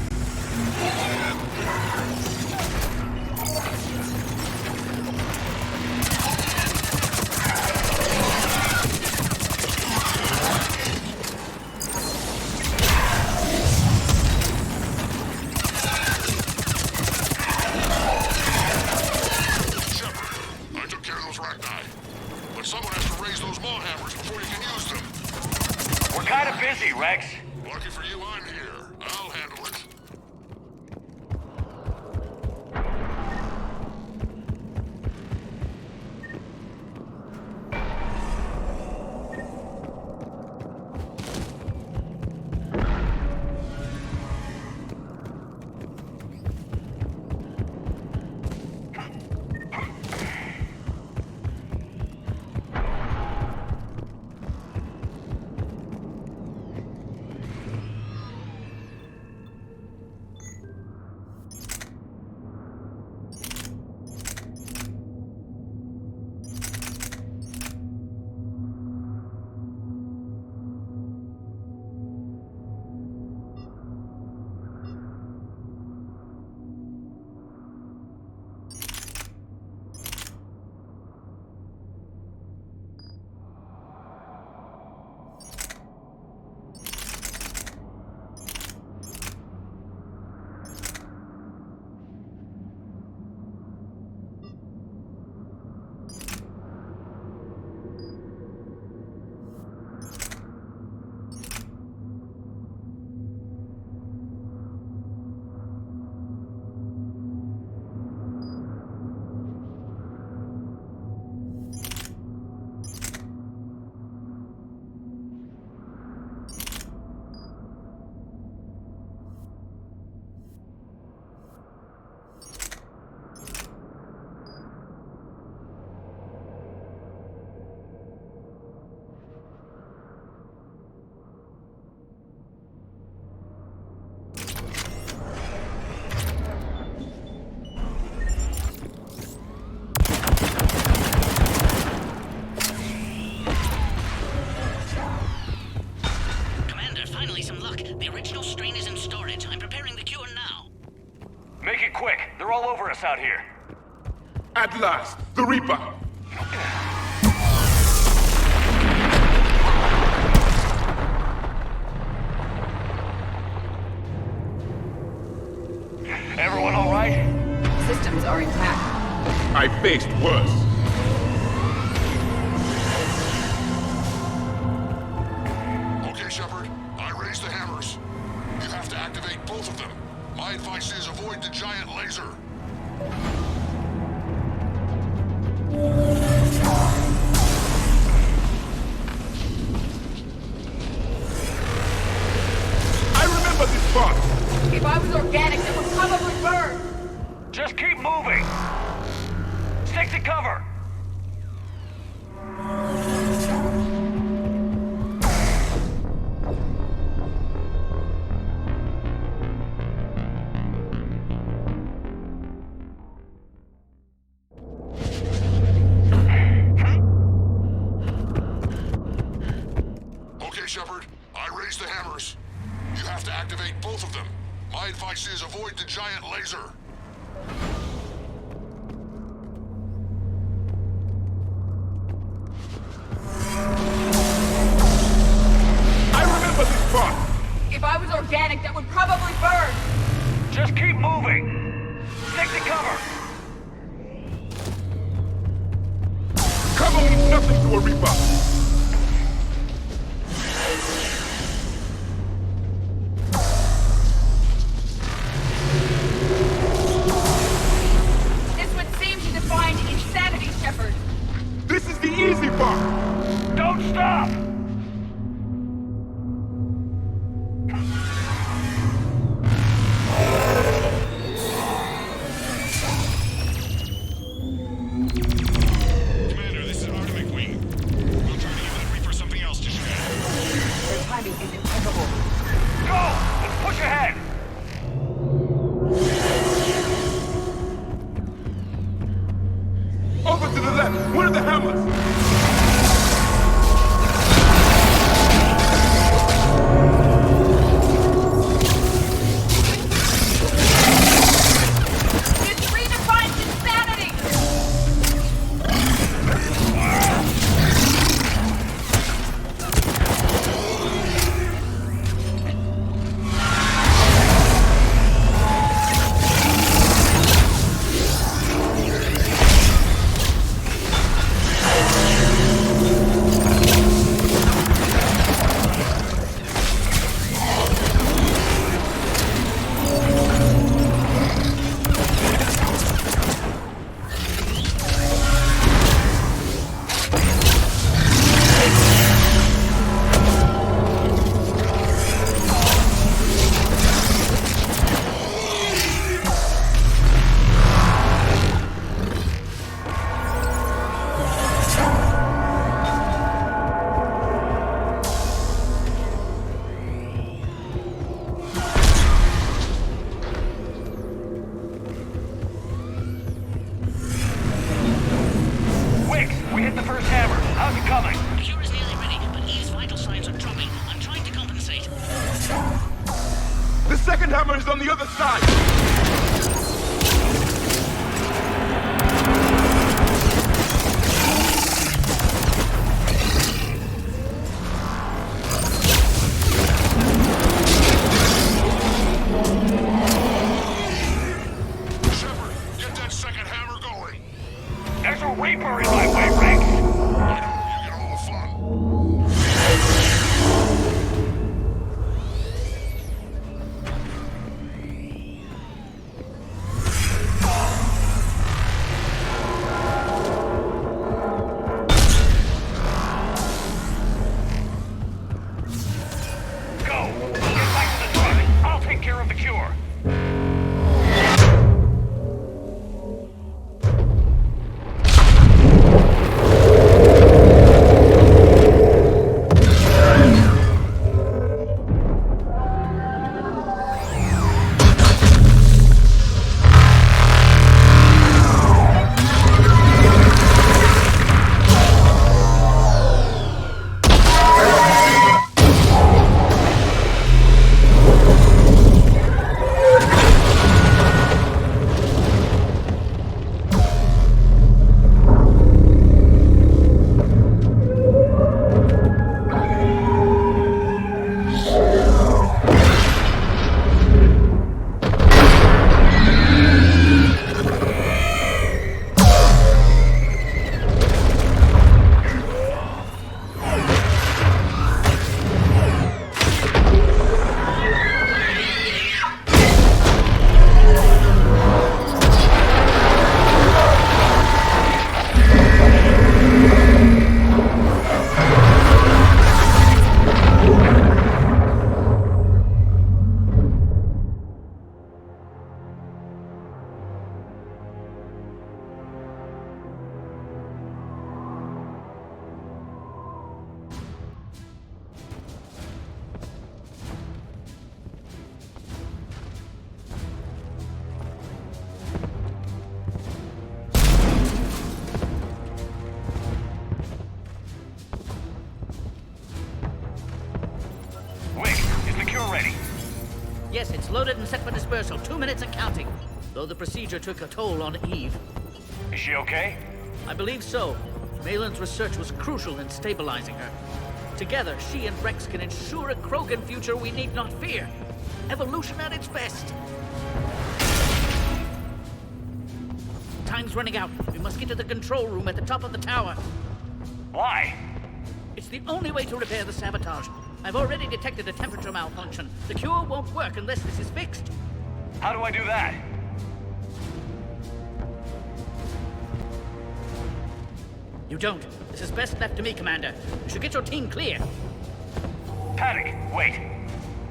[SPEAKER 10] But someone has to raise those maw hammers before you can use them.
[SPEAKER 2] We're kind of busy, Rex.
[SPEAKER 10] Lucky for you, I'm here. I'll handle it.
[SPEAKER 2] us out here.
[SPEAKER 4] At last, the Reaper!
[SPEAKER 2] Everyone all right?
[SPEAKER 5] Systems are intact.
[SPEAKER 4] I faced worse.
[SPEAKER 10] Okay, Shepard. I raised the hammers. You have to activate both of them. My advice is avoid the giant laser.
[SPEAKER 4] I remember this part!
[SPEAKER 3] If I was organic, it would probably burn.
[SPEAKER 2] Just keep moving. Stick to cover.
[SPEAKER 10] Okay, Shepard. I raised the hammers. You have to activate both of them. My advice is avoid the giant laser.
[SPEAKER 4] I remember this part!
[SPEAKER 3] If I was organic, that would probably burn.
[SPEAKER 2] Just keep moving. Stick to cover.
[SPEAKER 4] Cover means nothing to a Reaper!
[SPEAKER 3] This would seem to define insanity, Shepard.
[SPEAKER 4] This is the easy part!
[SPEAKER 2] Don't stop!
[SPEAKER 18] Commander, this is Artemis Wing. I'm trying to give the Reaper something else to shred.
[SPEAKER 5] Their timing is impeccable.
[SPEAKER 2] Go! Let's push ahead!
[SPEAKER 4] Over to the left! Where are the hammers?
[SPEAKER 3] This redefines insanity.
[SPEAKER 2] Wicks, we hit the first hammer. How's it coming?
[SPEAKER 14] The cure is nearly ready, but Eve's vital signs are dropping. I'm trying to compensate.
[SPEAKER 4] The second hammer is on the other side!
[SPEAKER 10] Shepard, get that second hammer going.
[SPEAKER 2] There's a Reaper in my way, Rex!
[SPEAKER 10] I know, you get all the fun.
[SPEAKER 2] Go! Get back to the truck. I'll take care of the cure.
[SPEAKER 14] loaded and set for dispersal. 2 minutes and counting. Though the procedure took a toll on Eve.
[SPEAKER 2] Is she okay?
[SPEAKER 14] I believe so. Malin's research was crucial in stabilizing her. Together, she and Rex can ensure a Krogan future we need not fear. Evolution at its best. Time's running out. We must get to the control room at the top of the tower.
[SPEAKER 2] Why?
[SPEAKER 14] It's the only way to repair the sabotage. I've already detected a temperature malfunction. The cure won't work unless this is fixed.
[SPEAKER 2] How do I do that?
[SPEAKER 14] You don't. This is best left to me, Commander. You should get your team clear.
[SPEAKER 2] Paddock, wait.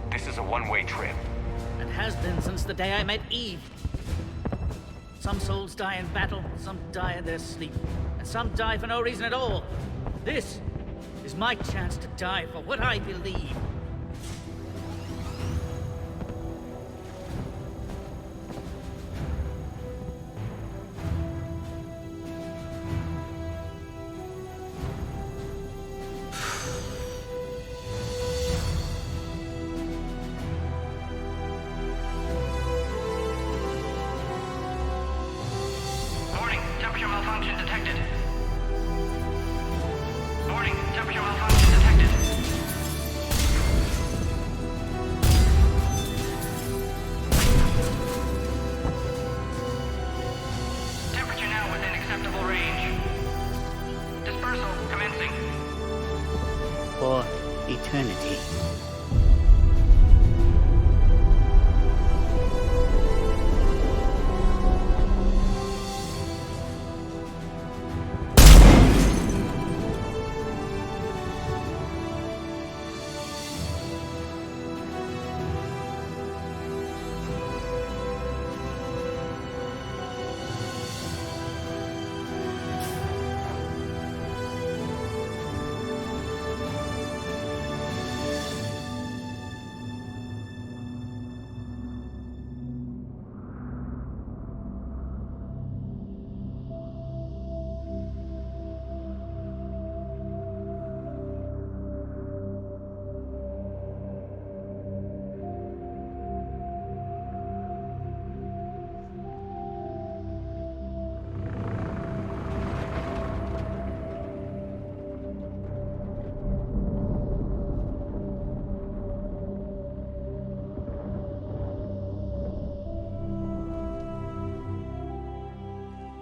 [SPEAKER 2] This is a one-way trip.
[SPEAKER 14] And has been since the day I met Eve. Some souls die in battle, some die in their sleep, and some die for no reason at all. This is my chance to die for what I believe.
[SPEAKER 1] Warning, temperature malfunction detected. Warning, temperature malfunction detected. Temperature now within acceptable range. Dispersal commencing.
[SPEAKER 14] For eternity.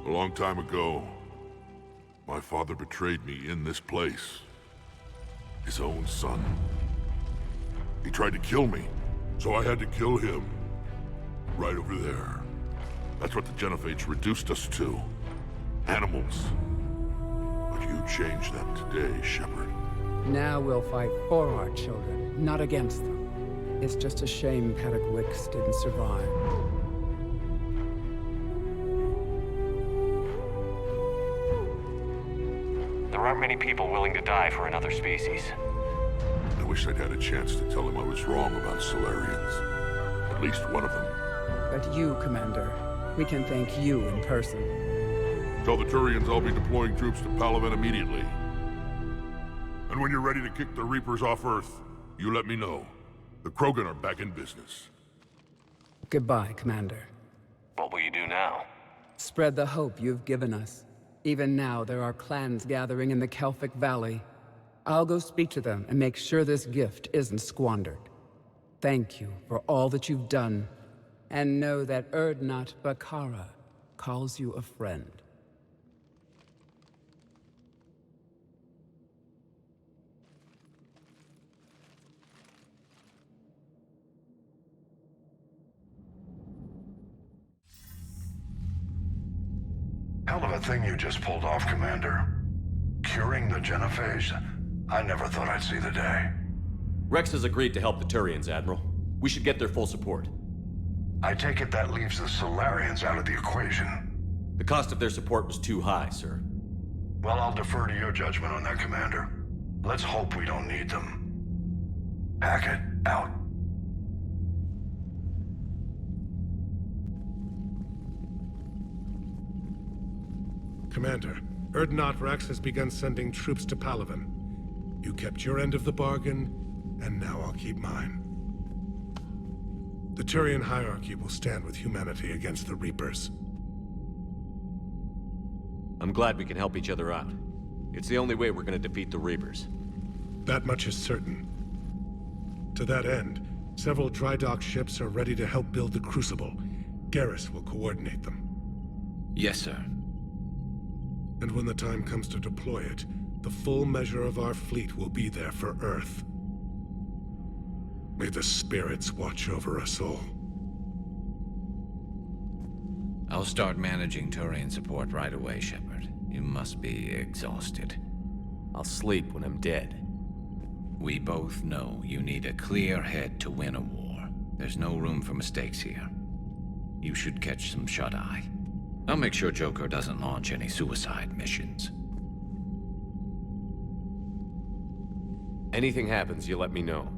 [SPEAKER 10] A long time ago, my father betrayed me in this place. His own son. He tried to kill me, so I had to kill him. Right over there. That's what the Genophage reduced us to. Animals. But you changed that today, Shepard.
[SPEAKER 17] Now we'll fight for our children, not against them. It's just a shame Paddock Wicks didn't survive.
[SPEAKER 2] There aren't many people willing to die for another species.
[SPEAKER 10] I wish I'd had a chance to tell him I was wrong about Solarians. At least one of them.
[SPEAKER 17] But you, Commander, we can thank you in person.
[SPEAKER 10] Tell the Turians I'll be deploying troops to Palaven immediately. And when you're ready to kick the Reapers off Earth, you let me know. The Krogan are back in business.
[SPEAKER 17] Goodbye, Commander.
[SPEAKER 2] What will you do now?
[SPEAKER 17] Spread the hope you've given us. Even now, there are clans gathering in the Kelphic Valley. I'll go speak to them and make sure this gift isn't squandered. Thank you for all that you've done, and know that Urdnot Bakara calls you a friend.
[SPEAKER 6] Hell of a thing you just pulled off, Commander. Curing the Genophage? I never thought I'd see the day.
[SPEAKER 8] Rex has agreed to help the Turians, Admiral. We should get their full support.
[SPEAKER 6] I take it that leaves the Solarians out of the equation.
[SPEAKER 8] The cost of their support was too high, sir.
[SPEAKER 6] Well, I'll defer to your judgment on that, Commander. Let's hope we don't need them. Hackett, out.
[SPEAKER 9] Commander, Urdnot Rex has begun sending troops to Palaven. You kept your end of the bargain, and now I'll keep mine. The Turian hierarchy will stand with humanity against the Reapers.
[SPEAKER 8] I'm glad we can help each other out. It's the only way we're gonna defeat the Reapers.
[SPEAKER 9] That much is certain. To that end, several dry dock ships are ready to help build the Crucible. Garrus will coordinate them.
[SPEAKER 19] Yes, sir.
[SPEAKER 9] And when the time comes to deploy it, the full measure of our fleet will be there for Earth. May the spirits watch over us all.
[SPEAKER 19] I'll start managing Turian support right away, Shepard. You must be exhausted.
[SPEAKER 8] I'll sleep when I'm dead.
[SPEAKER 19] We both know you need a clear head to win a war. There's no room for mistakes here. You should catch some shut-eye. I'll make sure Joker doesn't launch any suicide missions.
[SPEAKER 8] Anything happens, you let me know.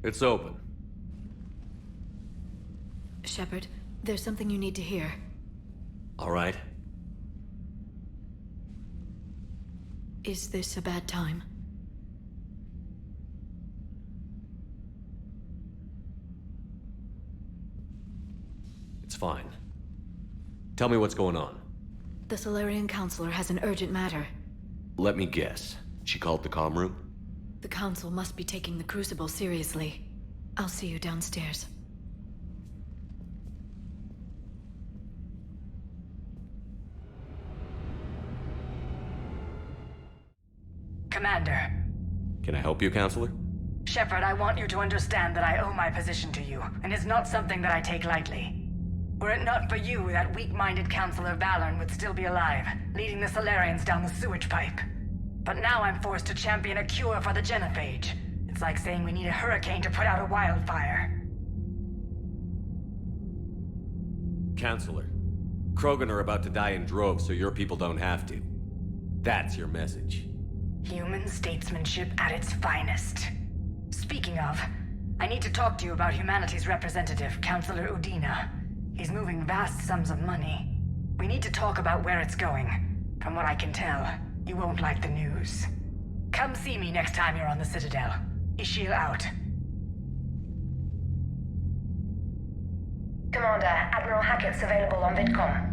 [SPEAKER 8] It's open.
[SPEAKER 12] Shepard, there's something you need to hear.
[SPEAKER 8] All right.
[SPEAKER 20] Is this a bad time?
[SPEAKER 8] It's fine. Tell me what's going on.
[SPEAKER 20] The Solarian Counselor has an urgent matter.
[SPEAKER 8] Let me guess. She called the comm room?
[SPEAKER 20] The Council must be taking the Crucible seriously. I'll see you downstairs.
[SPEAKER 21] Commander.
[SPEAKER 8] Can I help you, Counselor?
[SPEAKER 21] Shepard, I want you to understand that I owe my position to you, and it's not something that I take lightly. Were it not for you, that weak-minded Counselor Valorn would still be alive, leading the Solarians down the sewage pipe. But now I'm forced to champion a cure for the genophage. It's like saying we need a hurricane to put out a wildfire.
[SPEAKER 8] Counselor, Krogan are about to die in droves so your people don't have to. That's your message.
[SPEAKER 21] Human statesmanship at its finest. Speaking of, I need to talk to you about humanity's representative, Counselor Udina. He's moving vast sums of money. We need to talk about where it's going. From what I can tell, you won't like the news. Come see me next time you're on the Citadel. Ishil out.
[SPEAKER 15] Commander, Admiral Hackett's available on VidCom.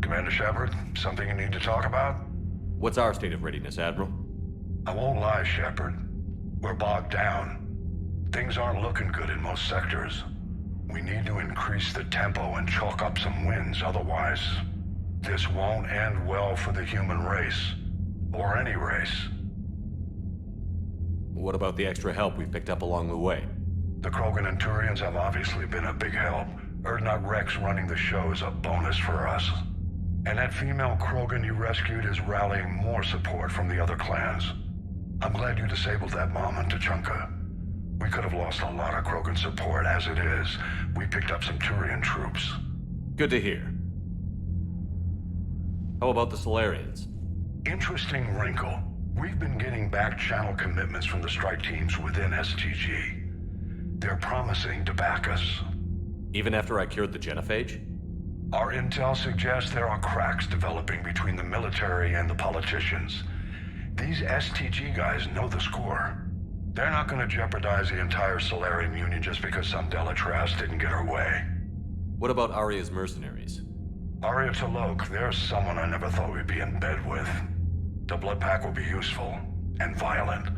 [SPEAKER 6] Commander Shepard, something you need to talk about?
[SPEAKER 8] What's our state of readiness, Admiral?
[SPEAKER 6] I won't lie, Shepard. We're bogged down. Things aren't looking good in most sectors. We need to increase the tempo and chalk up some wins, otherwise, this won't end well for the human race. Or any race.
[SPEAKER 8] What about the extra help we picked up along the way?
[SPEAKER 6] The Krogan and Turians have obviously been a big help. Urdnot Rex running the show is a bonus for us. And that female Krogan you rescued is rallying more support from the other clans. I'm glad you disabled that bomb on Tuchanka. We could have lost a lot of Krogan support. As it is, we picked up some Turian troops.
[SPEAKER 8] Good to hear. How about the Solarians?
[SPEAKER 6] Interesting wrinkle. We've been getting back channel commitments from the strike teams within STG. They're promising to back us.
[SPEAKER 8] Even after I cured the genophage?
[SPEAKER 6] Our intel suggests there are cracks developing between the military and the politicians. These STG guys know the score. They're not going to jeopardize the entire Solarian Union just because some Delatras didn't get her way.
[SPEAKER 8] What about Aria's mercenaries?
[SPEAKER 6] Aria T'Loak, there's someone I never thought we'd be in bed with. The blood pack will be useful, and violent.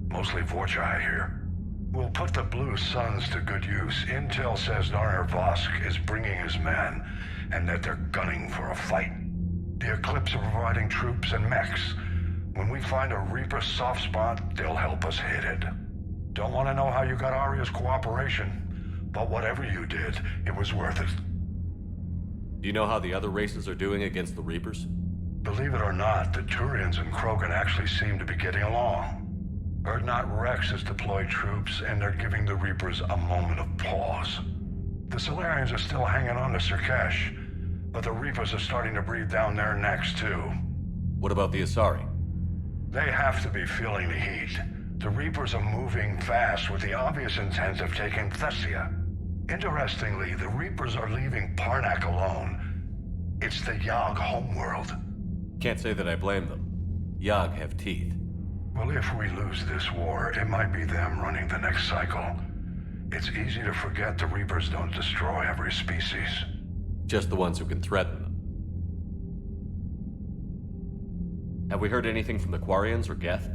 [SPEAKER 6] Mostly Vorcha, I hear. We'll put the Blue Suns to good use. Intel says Narner Vosk is bringing his men, and that they're gunning for a fight. The Eclipse are providing troops and mechs. When we find a Reaper soft spot, they'll help us hit it. Don't want to know how you got Aria's cooperation, but whatever you did, it was worth it.
[SPEAKER 8] Do you know how the other races are doing against the Reapers?
[SPEAKER 6] Believe it or not, the Turians and Krogan actually seem to be getting along. Urdnot Rex has deployed troops, and they're giving the Reapers a moment of pause. The Solarians are still hanging on to Sirkesh, but the Reapers are starting to breathe down their necks too.
[SPEAKER 8] What about the Asari?
[SPEAKER 6] They have to be feeling the heat. The Reapers are moving fast with the obvious intent of taking Thessia. Interestingly, the Reapers are leaving Parnak alone. It's the Yogg homeworld.
[SPEAKER 8] Can't say that I blame them. Yogg have teeth.
[SPEAKER 6] Well, if we lose this war, it might be them running the next cycle. It's easy to forget the Reapers don't destroy every species.
[SPEAKER 8] Just the ones who can threaten them. Have we heard anything from the Quarians or Geth?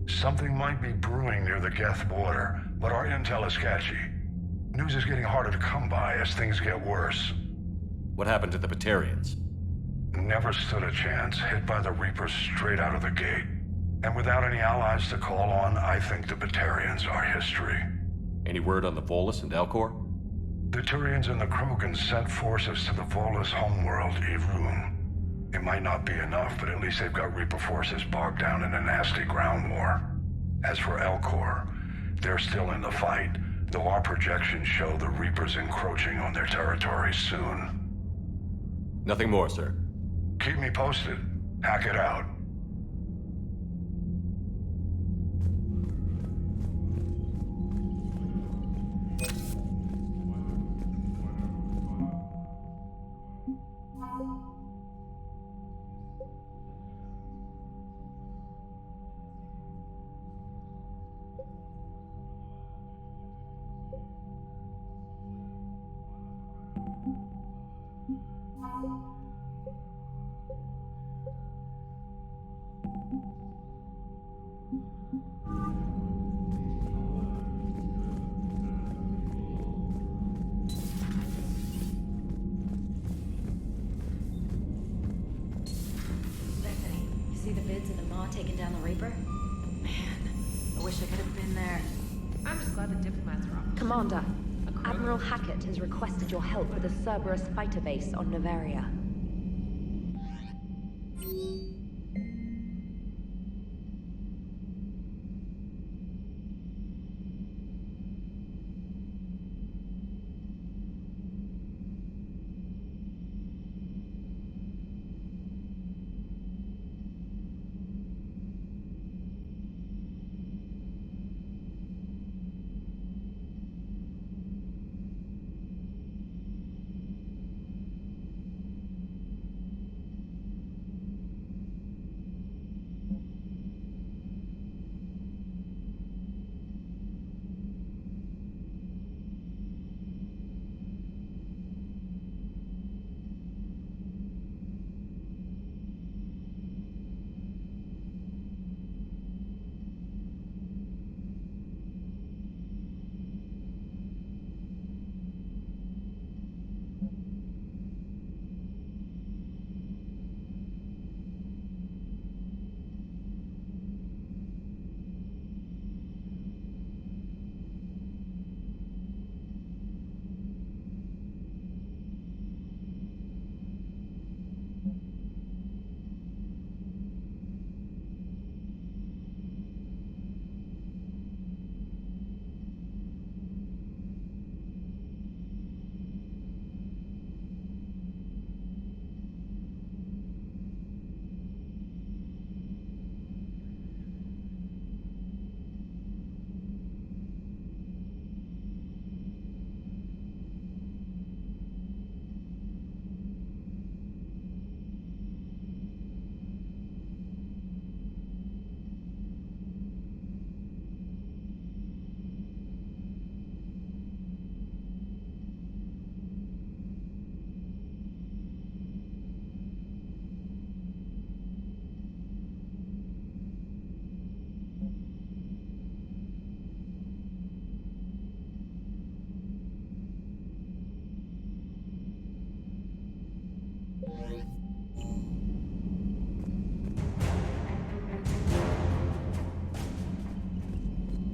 [SPEAKER 6] Something might be brewing near the Geth border, but our intel is sketchy. News is getting harder to come by as things get worse.
[SPEAKER 8] What happened to the Batarians?
[SPEAKER 6] Never stood a chance, hit by the Reapers straight out of the gate. And without any allies to call on, I think the Batarians are history.
[SPEAKER 8] Any word on the Volus and Elcor?
[SPEAKER 6] The Turians and the Krogan sent forces to the Volus homeworld, Irun. It might not be enough, but at least they've got Reaper forces bogged down in a nasty ground war. As for Elcor, they're still in the fight, though our projections show the Reapers encroaching on their territory soon.
[SPEAKER 8] Nothing more, sir.
[SPEAKER 6] Keep me posted. Hack it out.
[SPEAKER 12] Reaper?
[SPEAKER 14] I wish I could have been there.
[SPEAKER 12] I'm just glad the diplomats are off. Commander, Admiral Hackett has requested your help with a Cerberus fighter base on Novaria.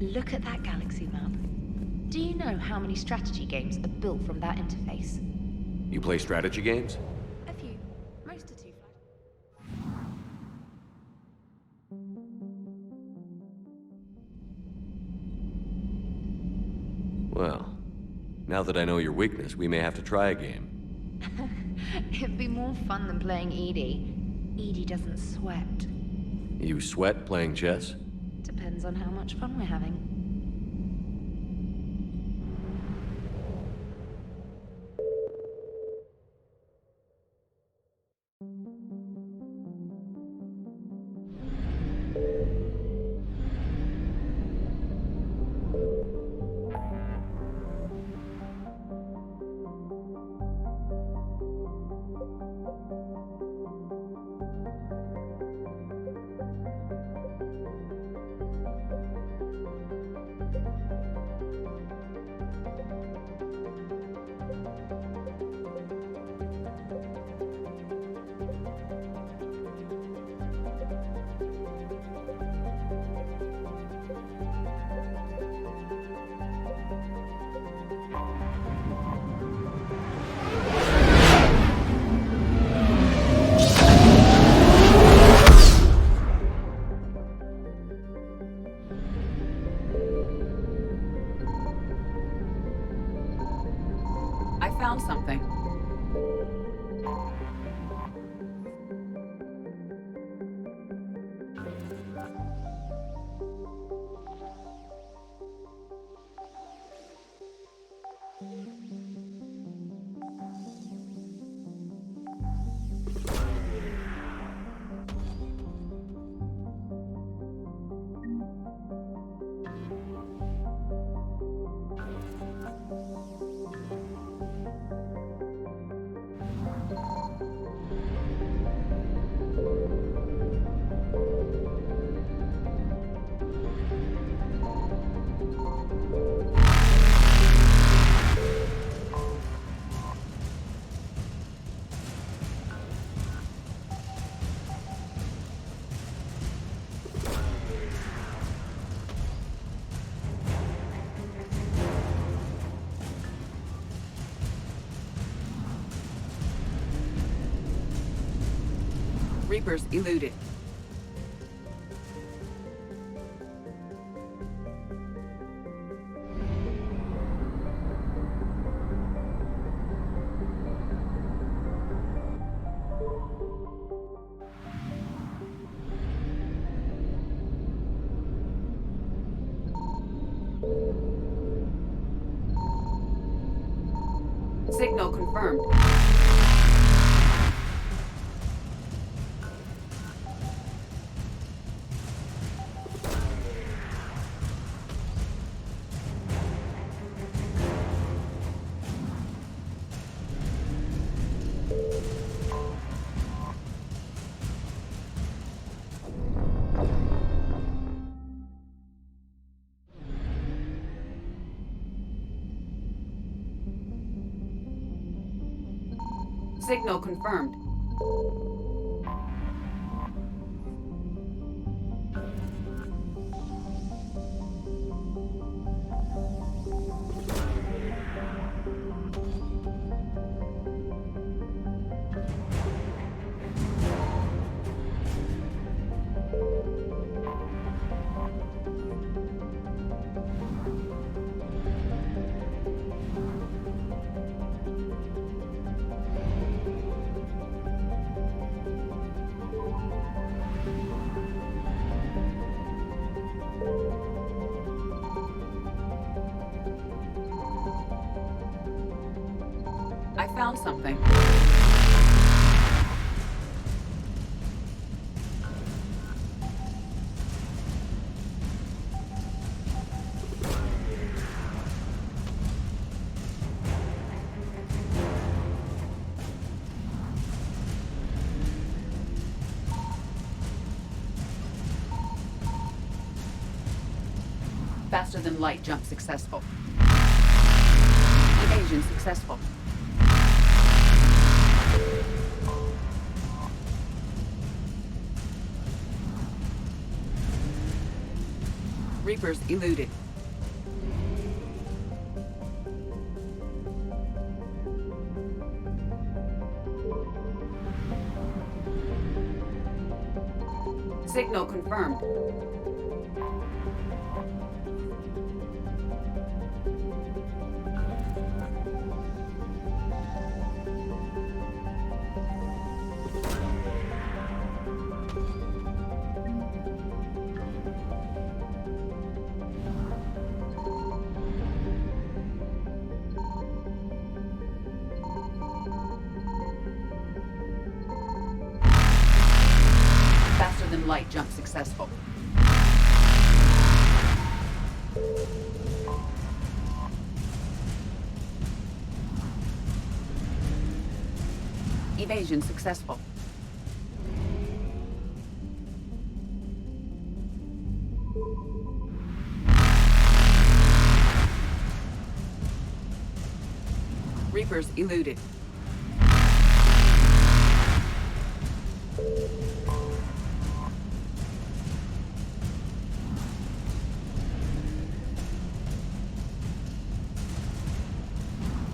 [SPEAKER 12] Look at that galaxy map. Do you know how many strategy games are built from that interface?
[SPEAKER 8] You play strategy games?
[SPEAKER 12] A few. Most are too flat.
[SPEAKER 8] Well, now that I know your weakness, we may have to try a game.
[SPEAKER 12] It'd be more fun than playing Edie. Edie doesn't sweat.
[SPEAKER 8] You sweat playing chess?
[SPEAKER 12] Depends on how much fun we're having.
[SPEAKER 5] I found something. Reapers eluded. Signal confirmed. Signal confirmed. I found something. Faster than light jump successful. Evasion successful. Reapers eluded. Signal confirmed. Light jump successful. Evasion successful. Reapers eluded.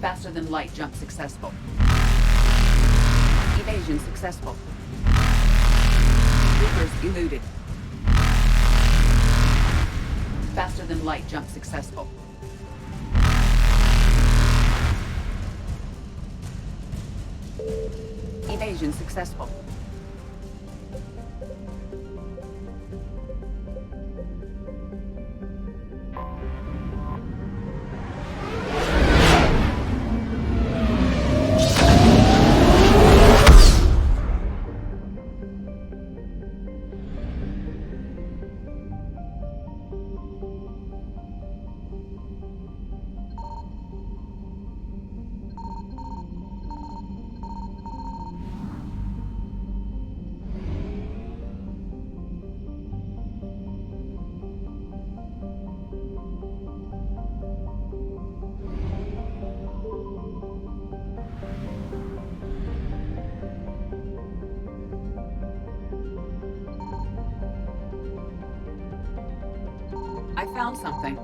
[SPEAKER 5] Faster than light jump successful. Evasion successful. Reapers eluded. Faster than light jump successful. Evasion successful. I found something.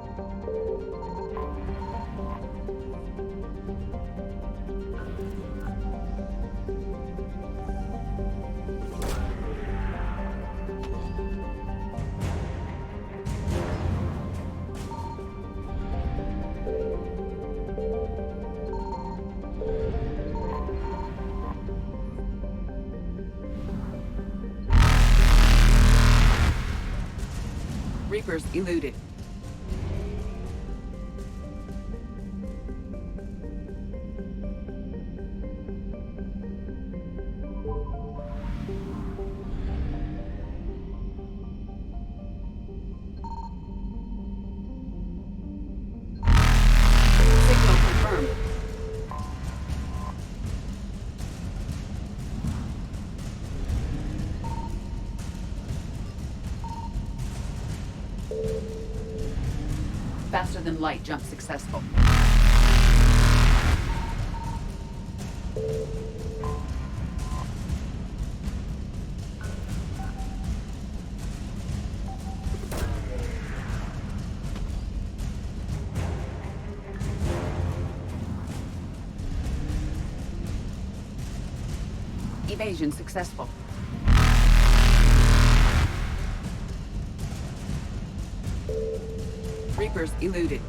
[SPEAKER 5] Reapers eluded. Signal confirmed. Faster than light jump successful. Evasion successful. Reapers eluded.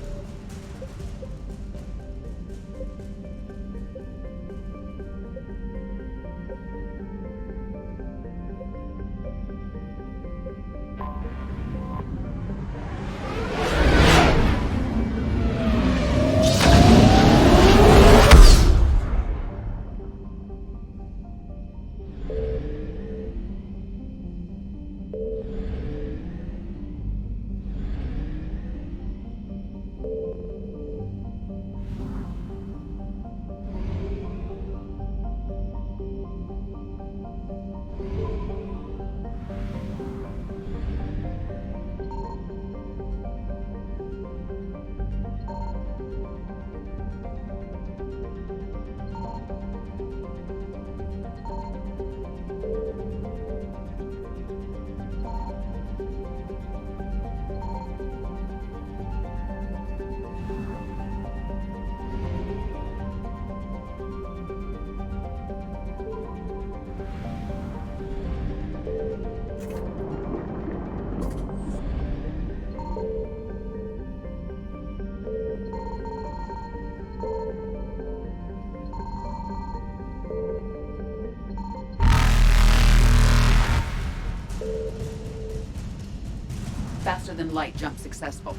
[SPEAKER 5] Faster than light jump successful.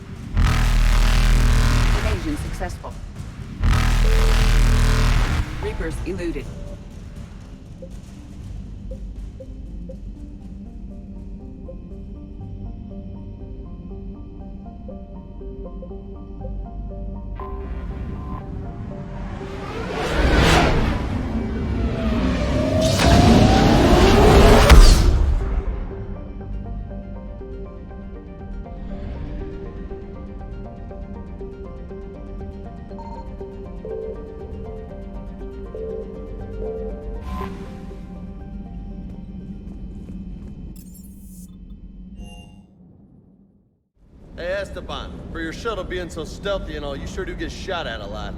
[SPEAKER 5] Evasion successful. Reapers eluded.
[SPEAKER 11] Hey, Esteban, for your shuttle being so stealthy and all, you sure do get shot at a lot.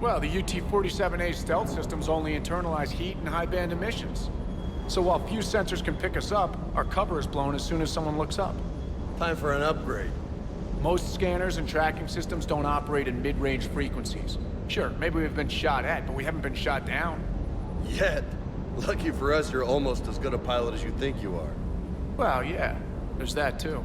[SPEAKER 22] Well, the UT-47A stealth systems only internalize heat and high-band emissions. So while few sensors can pick us up, our cover is blown as soon as someone looks up.
[SPEAKER 11] Time for an upgrade.
[SPEAKER 22] Most scanners and tracking systems don't operate in mid-range frequencies. Sure, maybe we've been shot at, but we haven't been shot down.
[SPEAKER 11] Yet. Lucky for us, you're almost as good a pilot as you think you are.
[SPEAKER 22] Well, yeah. There's that, too.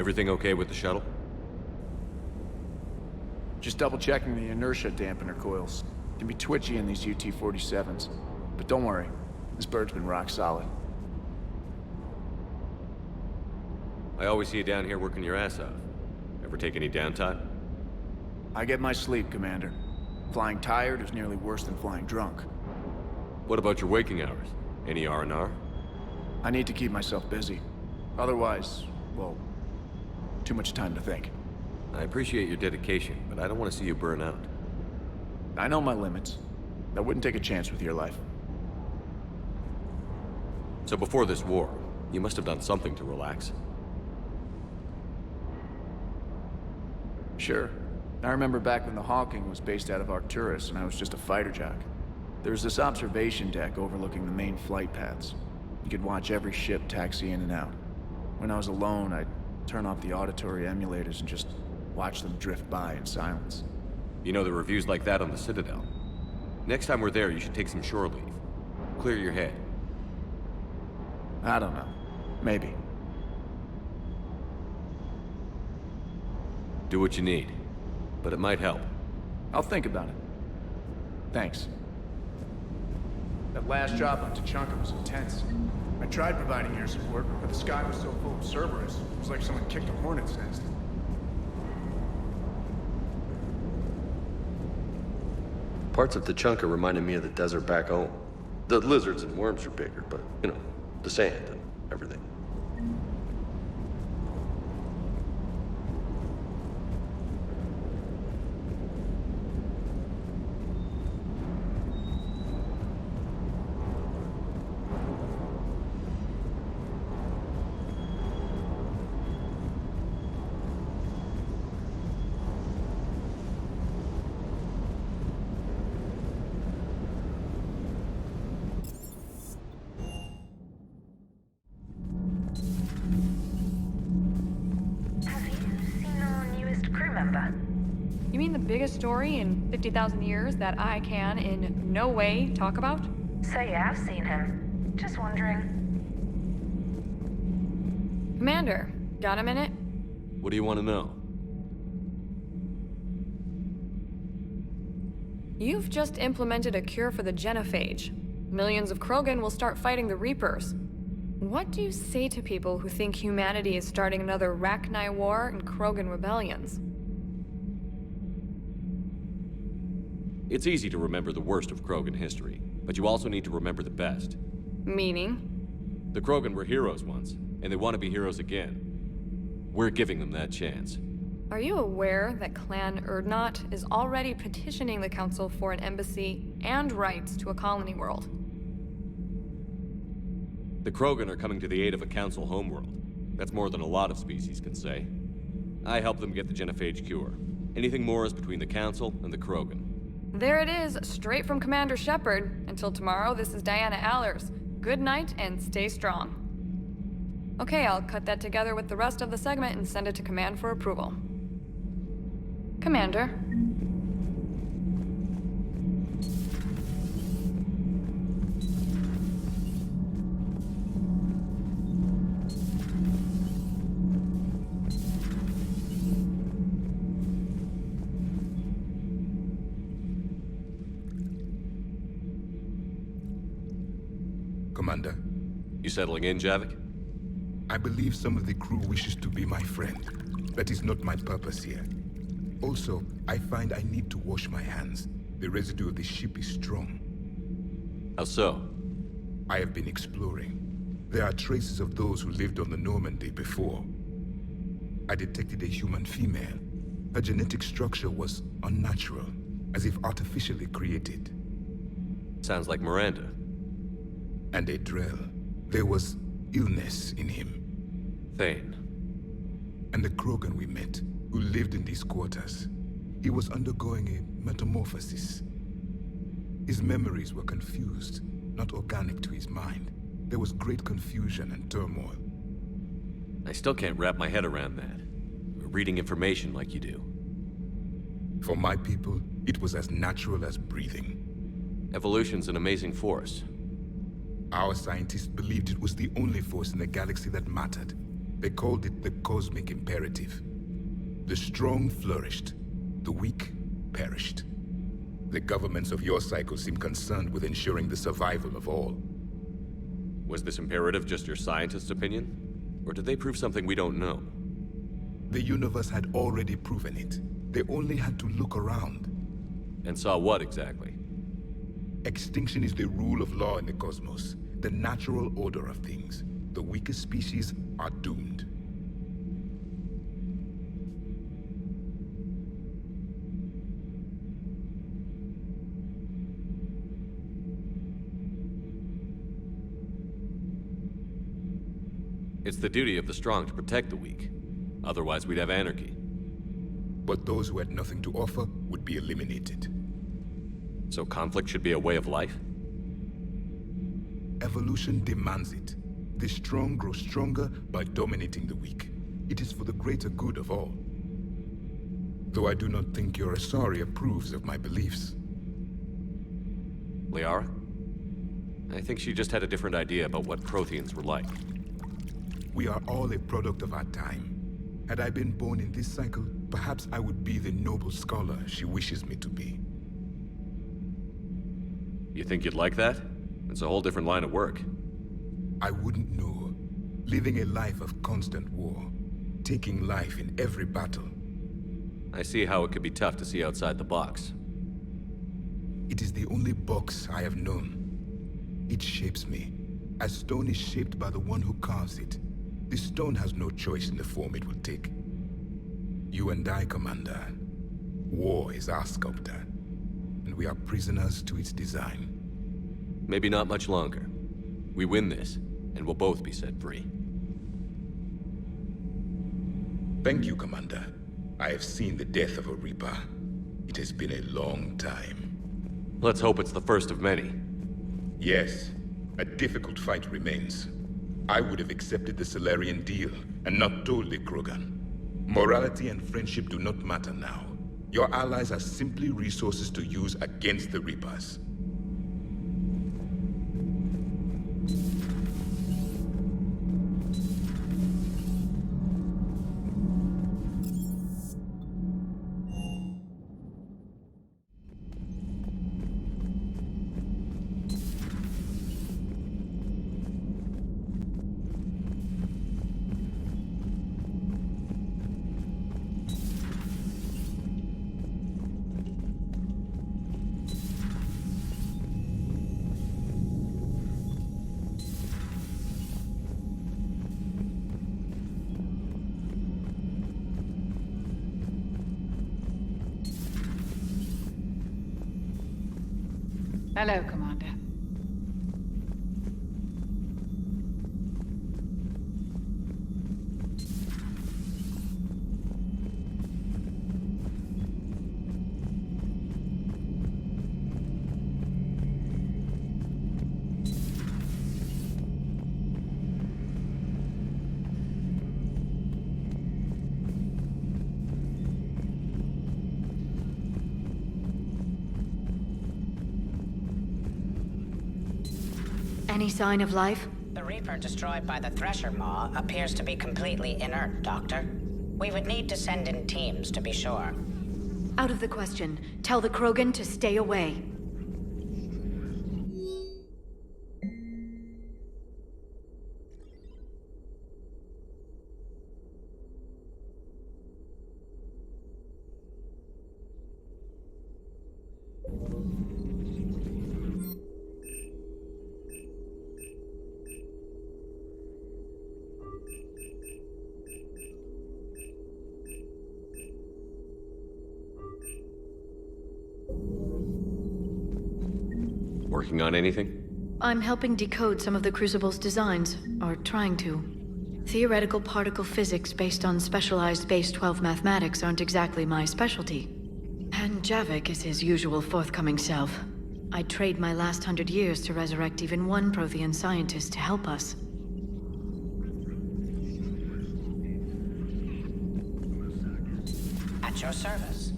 [SPEAKER 8] Everything okay with the shuttle?
[SPEAKER 22] Just double checking the inertia dampener coils. Can be twitchy in these UT-47s. But don't worry, this bird's been rock solid.
[SPEAKER 8] I always see you down here working your ass off. Ever take any downtime?
[SPEAKER 22] I get my sleep, Commander. Flying tired is nearly worse than flying drunk.
[SPEAKER 8] What about your waking hours? Any R&R?
[SPEAKER 22] I need to keep myself busy. Otherwise, well, too much time to think.
[SPEAKER 8] I appreciate your dedication, but I don't want to see you burn out.
[SPEAKER 22] I know my limits. I wouldn't take a chance with your life.
[SPEAKER 8] So before this war, you must have done something to relax.
[SPEAKER 22] Sure. I remember back when the Hawking was based out of Arcturus and I was just a fighter jock. There was this observation deck overlooking the main flight paths. You could watch every ship taxi in and out. When I was alone, I'd turn off the auditory emulators and just watch them drift by in silence.
[SPEAKER 8] You know, the reviews like that on the Citadel. Next time we're there, you should take some shore leave. Clear your head.
[SPEAKER 22] I don't know. Maybe.
[SPEAKER 8] Do what you need, but it might help.
[SPEAKER 22] I'll think about it. Thanks. That last drop on Tuchanka was intense. I tried providing air support, but the sky was so full of Cerberus, it was like someone kicked a hornet's nest.
[SPEAKER 11] Parts of Tuchanka reminded me of the desert back home. The lizards and worms are bigger, but, you know, the sand and everything.
[SPEAKER 13] You mean the biggest story in 50,000 years that I can in no way talk about?
[SPEAKER 15] So you have seen him. Just wondering.
[SPEAKER 13] Commander, got a minute?
[SPEAKER 8] What do you want to know?
[SPEAKER 13] You've just implemented a cure for the genophage. Millions of Krogan will start fighting the Reapers. What do you say to people who think humanity is starting another Rachni War and Krogan rebellions?
[SPEAKER 8] It's easy to remember the worst of Krogan history, but you also need to remember the best.
[SPEAKER 13] Meaning?
[SPEAKER 8] The Krogan were heroes once, and they want to be heroes again. We're giving them that chance.
[SPEAKER 13] Are you aware that Clan Urdnot is already petitioning the Council for an embassy and rights to a colony world?
[SPEAKER 8] The Krogan are coming to the aid of a Council homeworld. That's more than a lot of species can say. I help them get the genophage cure. Anything more is between the Council and the Krogan.
[SPEAKER 13] There it is, straight from Commander Shepard. Until tomorrow, this is Diana Allers. Good night and stay strong. Okay, I'll cut that together with the rest of the segment and send it to Command for approval. Commander.
[SPEAKER 4] Commander.
[SPEAKER 8] You settling in, Javik?
[SPEAKER 4] I believe some of the crew wishes to be my friend. That is not my purpose here. Also, I find I need to wash my hands. The residue of the ship is strong.
[SPEAKER 8] How so?
[SPEAKER 4] I have been exploring. There are traces of those who lived on the Normandy before. I detected a human female. Her genetic structure was unnatural, as if artificially created.
[SPEAKER 8] Sounds like Miranda.
[SPEAKER 4] And a Drell. There was illness in him.
[SPEAKER 8] Thane.
[SPEAKER 4] And the Krogan we met, who lived in these quarters. He was undergoing a metamorphosis. His memories were confused, not organic to his mind. There was great confusion and turmoil.
[SPEAKER 8] I still can't wrap my head around that. Reading information like you do.
[SPEAKER 4] For my people, it was as natural as breathing.
[SPEAKER 8] Evolution's an amazing force.
[SPEAKER 4] Our scientists believed it was the only force in the galaxy that mattered. They called it the cosmic imperative. The strong flourished, the weak perished. The governments of your cycle seem concerned with ensuring the survival of all.
[SPEAKER 8] Was this imperative just your scientist's opinion? Or did they prove something we don't know?
[SPEAKER 4] The universe had already proven it. They only had to look around.
[SPEAKER 8] And saw what exactly?
[SPEAKER 4] Extinction is the rule of law in the cosmos, the natural order of things. The weakest species are doomed.
[SPEAKER 8] It's the duty of the strong to protect the weak. Otherwise, we'd have anarchy.
[SPEAKER 4] But those who had nothing to offer would be eliminated.
[SPEAKER 8] So conflict should be a way of life?
[SPEAKER 4] Evolution demands it. The strong grow stronger by dominating the weak. It is for the greater good of all. Though I do not think your Asari approves of my beliefs.
[SPEAKER 8] Liara? I think she just had a different idea about what Protheans were like.
[SPEAKER 4] We are all a product of our time. Had I been born in this cycle, perhaps I would be the noble scholar she wishes me to be.
[SPEAKER 8] You think you'd like that? It's a whole different line of work.
[SPEAKER 4] I wouldn't know. Living a life of constant war. Taking life in every battle.
[SPEAKER 8] I see how it could be tough to see outside the box.
[SPEAKER 4] It is the only box I have known. It shapes me, as stone is shaped by the one who carves it. This stone has no choice in the form it will take. You and I, Commander. War is our sculptor, and we are prisoners to its design.
[SPEAKER 8] Maybe not much longer. We win this, and we'll both be set free.
[SPEAKER 4] Thank you, Commander. I have seen the death of a Reaper. It has been a long time.
[SPEAKER 8] Let's hope it's the first of many.
[SPEAKER 4] Yes, a difficult fight remains. I would have accepted the Solarian deal and not told the Krogan. Morality and friendship do not matter now. Your allies are simply resources to use against the Reapers.
[SPEAKER 5] Hello, Commander.
[SPEAKER 20] Any sign of life?
[SPEAKER 7] The Reaper destroyed by the Thresher Maw appears to be completely inert, Doctor. We would need to send in teams to be sure.
[SPEAKER 20] Out of the question. Tell the Krogan to stay away.
[SPEAKER 8] Working on anything?
[SPEAKER 20] I'm helping decode some of the Crucible's designs, or trying to. Theoretical particle physics based on specialized base 12 mathematics aren't exactly my specialty. And Javik is his usual forthcoming self. I'd trade my last 100 years to resurrect even one Prothean scientist to help us.
[SPEAKER 7] At your service.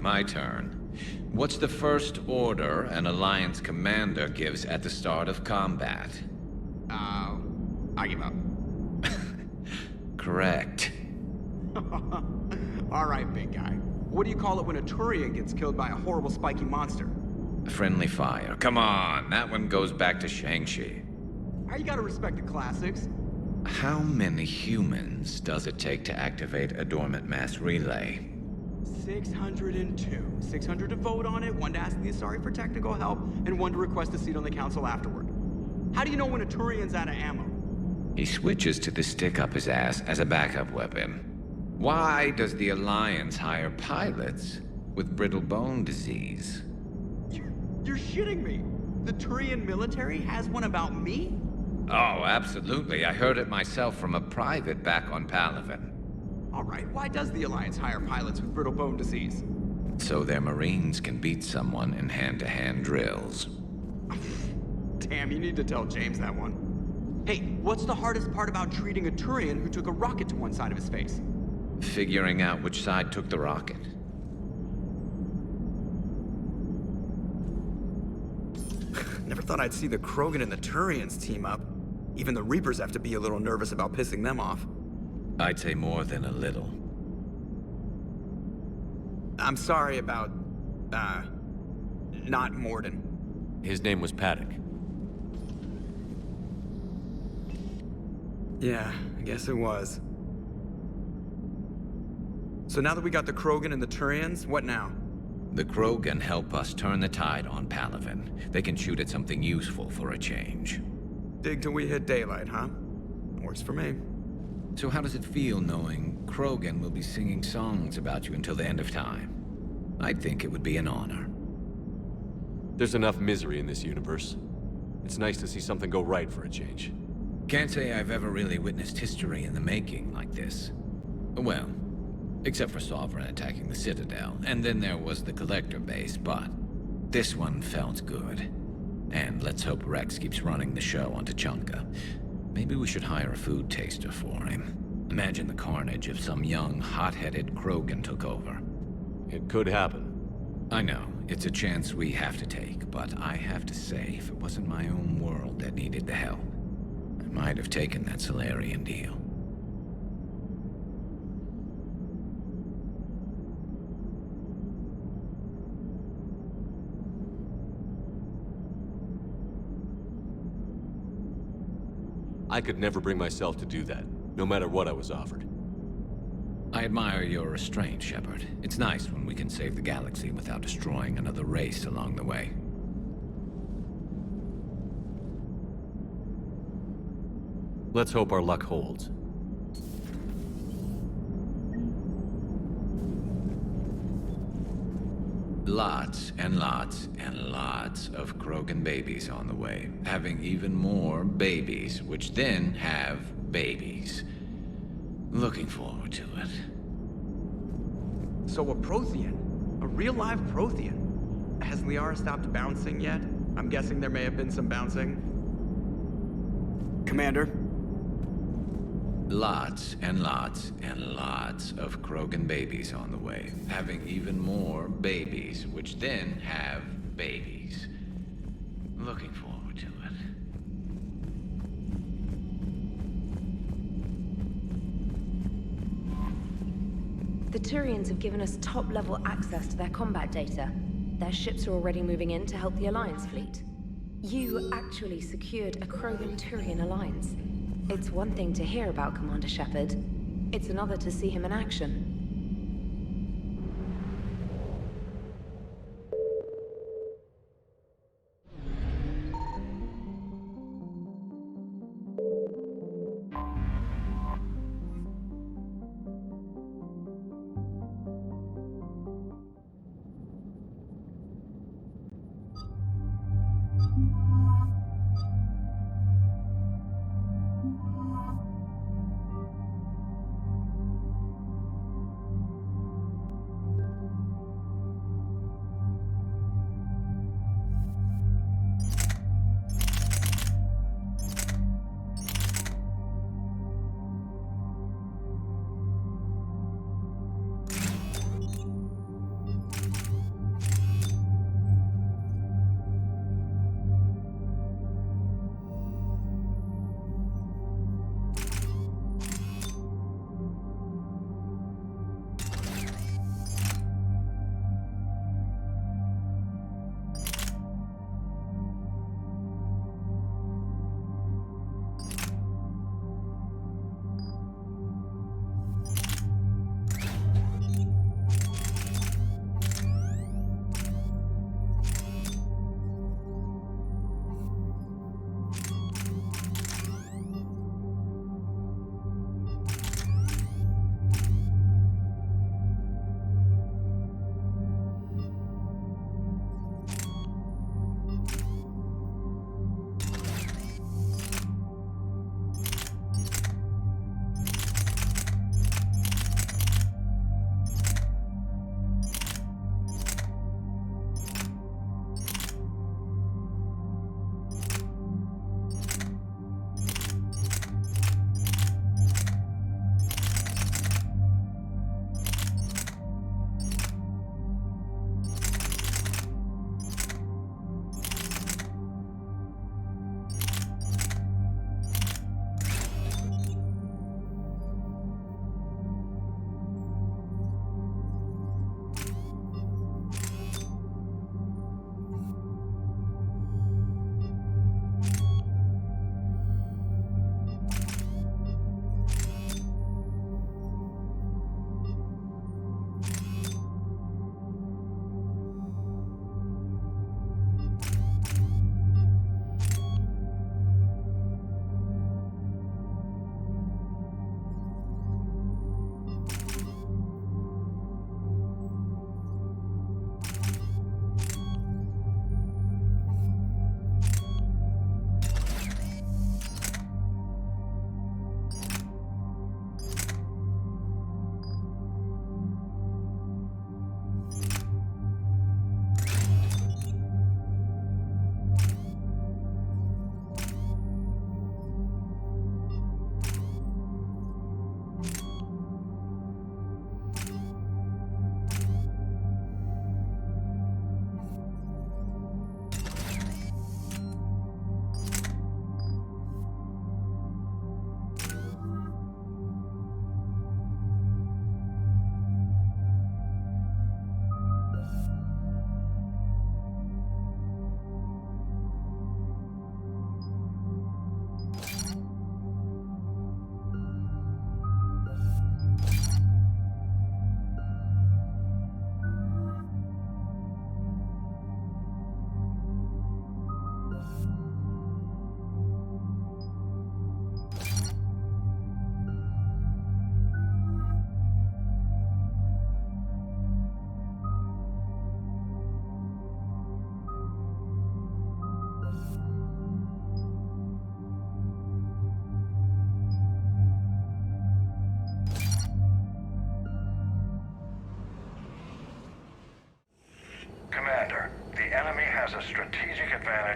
[SPEAKER 19] my turn. What's the first order an Alliance commander gives at the start of combat?
[SPEAKER 16] I give up.
[SPEAKER 19] Correct.
[SPEAKER 16] All right, big guy. What do you call it when a Turian gets killed by a horrible spiky monster?
[SPEAKER 19] Friendly fire. Come on, that one goes back to Shang-Chi.
[SPEAKER 16] You gotta respect the classics.
[SPEAKER 19] How many humans does it take to activate a dormant mass relay?
[SPEAKER 16] 602. 600 to vote on it, 1 to ask the Asari for technical help, and 1 to request a seat on the council afterward. How do you know when a Turian's out of ammo?
[SPEAKER 19] He switches to the stick up his ass as a backup weapon. Why does the Alliance hire pilots with brittle bone disease?
[SPEAKER 16] You're shitting me. The Turian military has one about me?
[SPEAKER 19] Oh, absolutely. I heard it myself from a private back on Palaven.
[SPEAKER 16] All right, why does the Alliance hire pilots with brittle bone disease?
[SPEAKER 19] So their Marines can beat someone in hand-to-hand drills.
[SPEAKER 16] Damn, you need to tell James that one. Hey, what's the hardest part about treating a Turian who took a rocket to one side of his face?
[SPEAKER 19] Figuring out which side took the rocket.
[SPEAKER 16] Never thought I'd see the Krogan and the Turians team up. Even the Reapers have to be a little nervous about pissing them off.
[SPEAKER 19] I'd say more than a little.
[SPEAKER 16] I'm sorry about, not Morden.
[SPEAKER 8] His name was Paddock.
[SPEAKER 16] Yeah, I guess it was. So now that we got the Krogan and the Turians, what now?
[SPEAKER 19] The Krogan help us turn the tide on Palaven. They can shoot at something useful for a change.
[SPEAKER 16] Dig till we hit daylight, huh? Works for me.
[SPEAKER 19] So how does it feel knowing Krogan will be singing songs about you until the end of time? I'd think it would be an honor.
[SPEAKER 8] There's enough misery in this universe. It's nice to see something go right for a change.
[SPEAKER 19] Can't say I've ever really witnessed history in the making like this. Well, except for Sovereign attacking the Citadel, and then there was the Collector base, but this one felt good. And let's hope Rex keeps running the show on Tuchanka. Maybe we should hire a food taster for him. Imagine the carnage if some young, hot-headed Krogan took over.
[SPEAKER 8] It could happen.
[SPEAKER 19] I know, it's a chance we have to take, but I have to say, if it wasn't my own world that needed the help, I might have taken that Solarian deal.
[SPEAKER 8] I could never bring myself to do that, no matter what I was offered.
[SPEAKER 19] I admire your restraint, Shepard. It's nice when we can save the galaxy without destroying another race along the way.
[SPEAKER 8] Let's hope our luck holds.
[SPEAKER 19] Lots and lots and lots of Krogan babies on the way, having even more babies, which then have babies. Looking forward to it.
[SPEAKER 16] So a Prothean? A real live Prothean? Has Liara stopped bouncing yet? I'm guessing there may have been some bouncing. Commander?
[SPEAKER 19] Lots and lots and lots of Krogan babies on the way, having even more babies, which then have babies. Looking forward to it.
[SPEAKER 12] The Turians have given us top-level access to their combat data. Their ships are already moving in to help the Alliance fleet. You actually secured a Krogan-Turian alliance. It's one thing to hear about Commander Shepard. It's another to see him in action.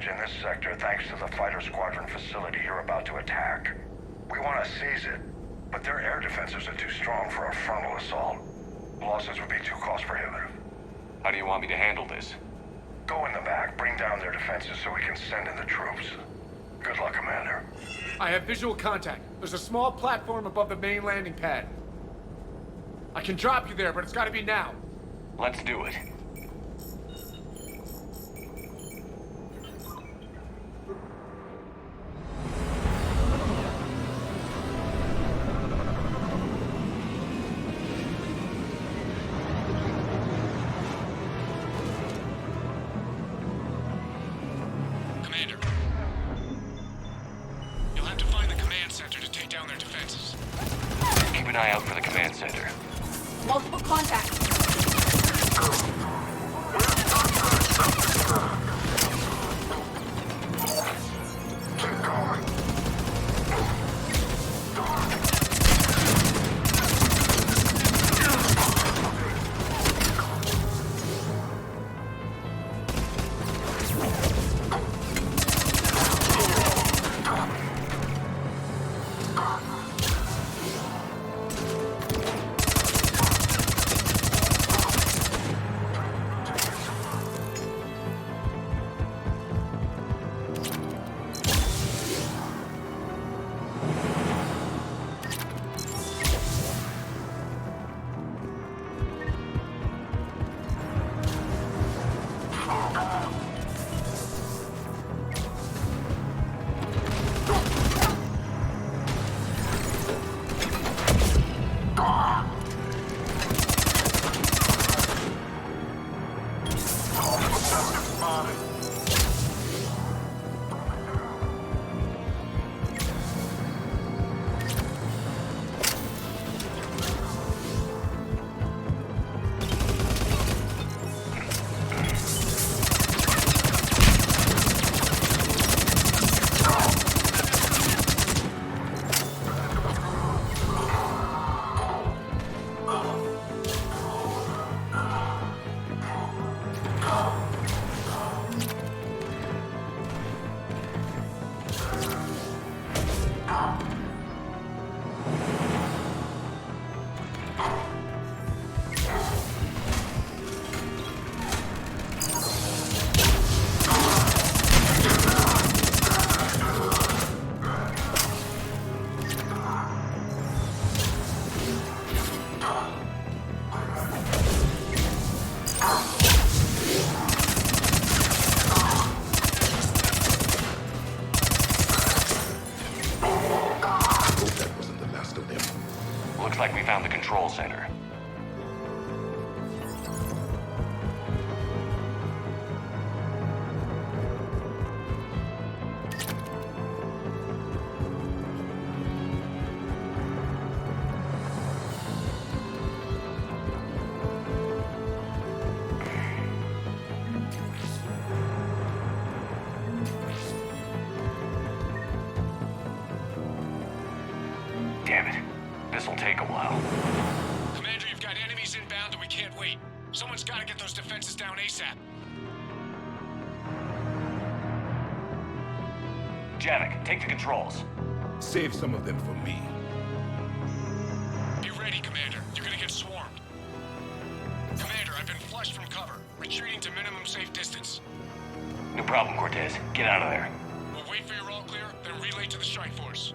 [SPEAKER 6] advantage in this sector thanks to the fighter squadron facility you're about to attack. We want to seize it, but their air defenses are too strong for a frontal assault. Losses would be too cost prohibitive.
[SPEAKER 2] How do you want me to handle this?
[SPEAKER 6] Go in the back, bring down their defenses so we can send in the troops. Good luck, Commander.
[SPEAKER 3] I have visual contact. There's a small platform above the main landing pad. I can drop you there, but it's gotta be now.
[SPEAKER 2] Let's do it.
[SPEAKER 3] Commander. You'll have to find the command center to take down their defenses.
[SPEAKER 2] Keep an eye out for the command center.
[SPEAKER 5] Multiple contacts.
[SPEAKER 2] Looks like we found the control center. Damn it. This'll take a while.
[SPEAKER 3] Commander, you've got enemies inbound and we can't wait. Someone's gotta get those defenses down ASAP.
[SPEAKER 2] Javik, take the controls.
[SPEAKER 4] Save some of them for me.
[SPEAKER 3] Be ready, Commander. You're gonna get swarmed. Commander, I've been flushed from cover. Retreating to minimum safe distance.
[SPEAKER 2] No problem, Cortez. Get out of there.
[SPEAKER 3] We'll wait for your all clear, then relay to the strike force.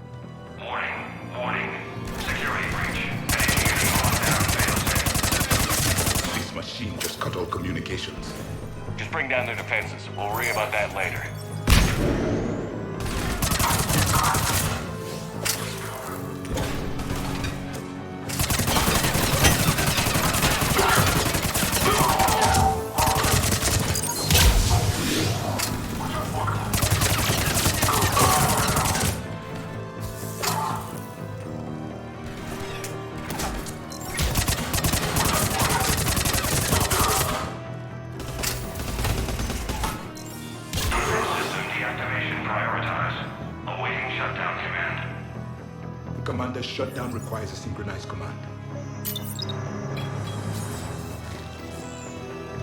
[SPEAKER 6] Warning. Warning. Security breach. Enemy unit lockdown failsafe.
[SPEAKER 4] This machine just cut all communications.
[SPEAKER 2] Just bring down their defenses. We'll worry about that later.
[SPEAKER 4] Commander's shutdown requires a synchronized command.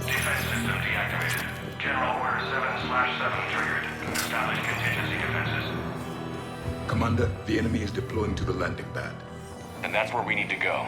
[SPEAKER 6] Defense system deactivated.
[SPEAKER 2] General Order 7/7 triggered. Establish contingency defenses.
[SPEAKER 4] Commander, the enemy is deploying to the landing pad.
[SPEAKER 2] And that's where we need to go.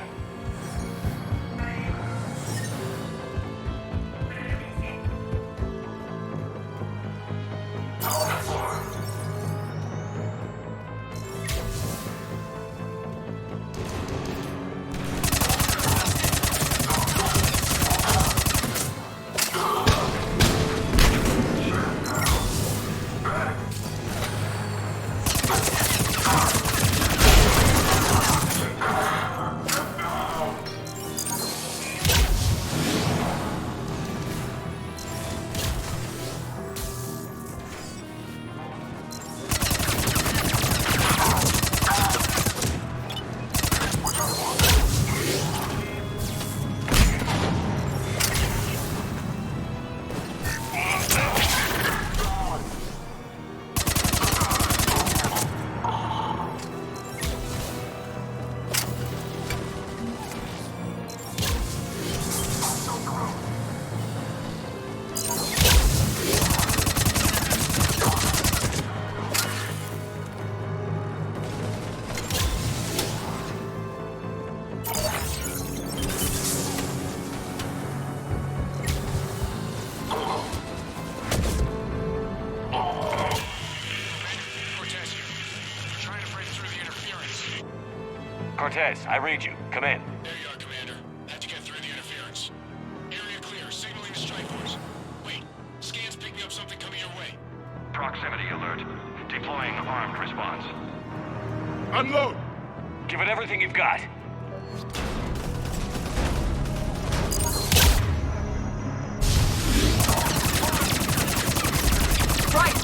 [SPEAKER 2] Cortez, I read you. Come in.
[SPEAKER 1] There you are, Commander. Have to get through the interference. Area clear, signaling the strike force. Wait, scans picking up something coming your way.
[SPEAKER 2] Proximity alert. Deploying armed response.
[SPEAKER 10] Unload!
[SPEAKER 2] Give it everything you've got.
[SPEAKER 5] Right!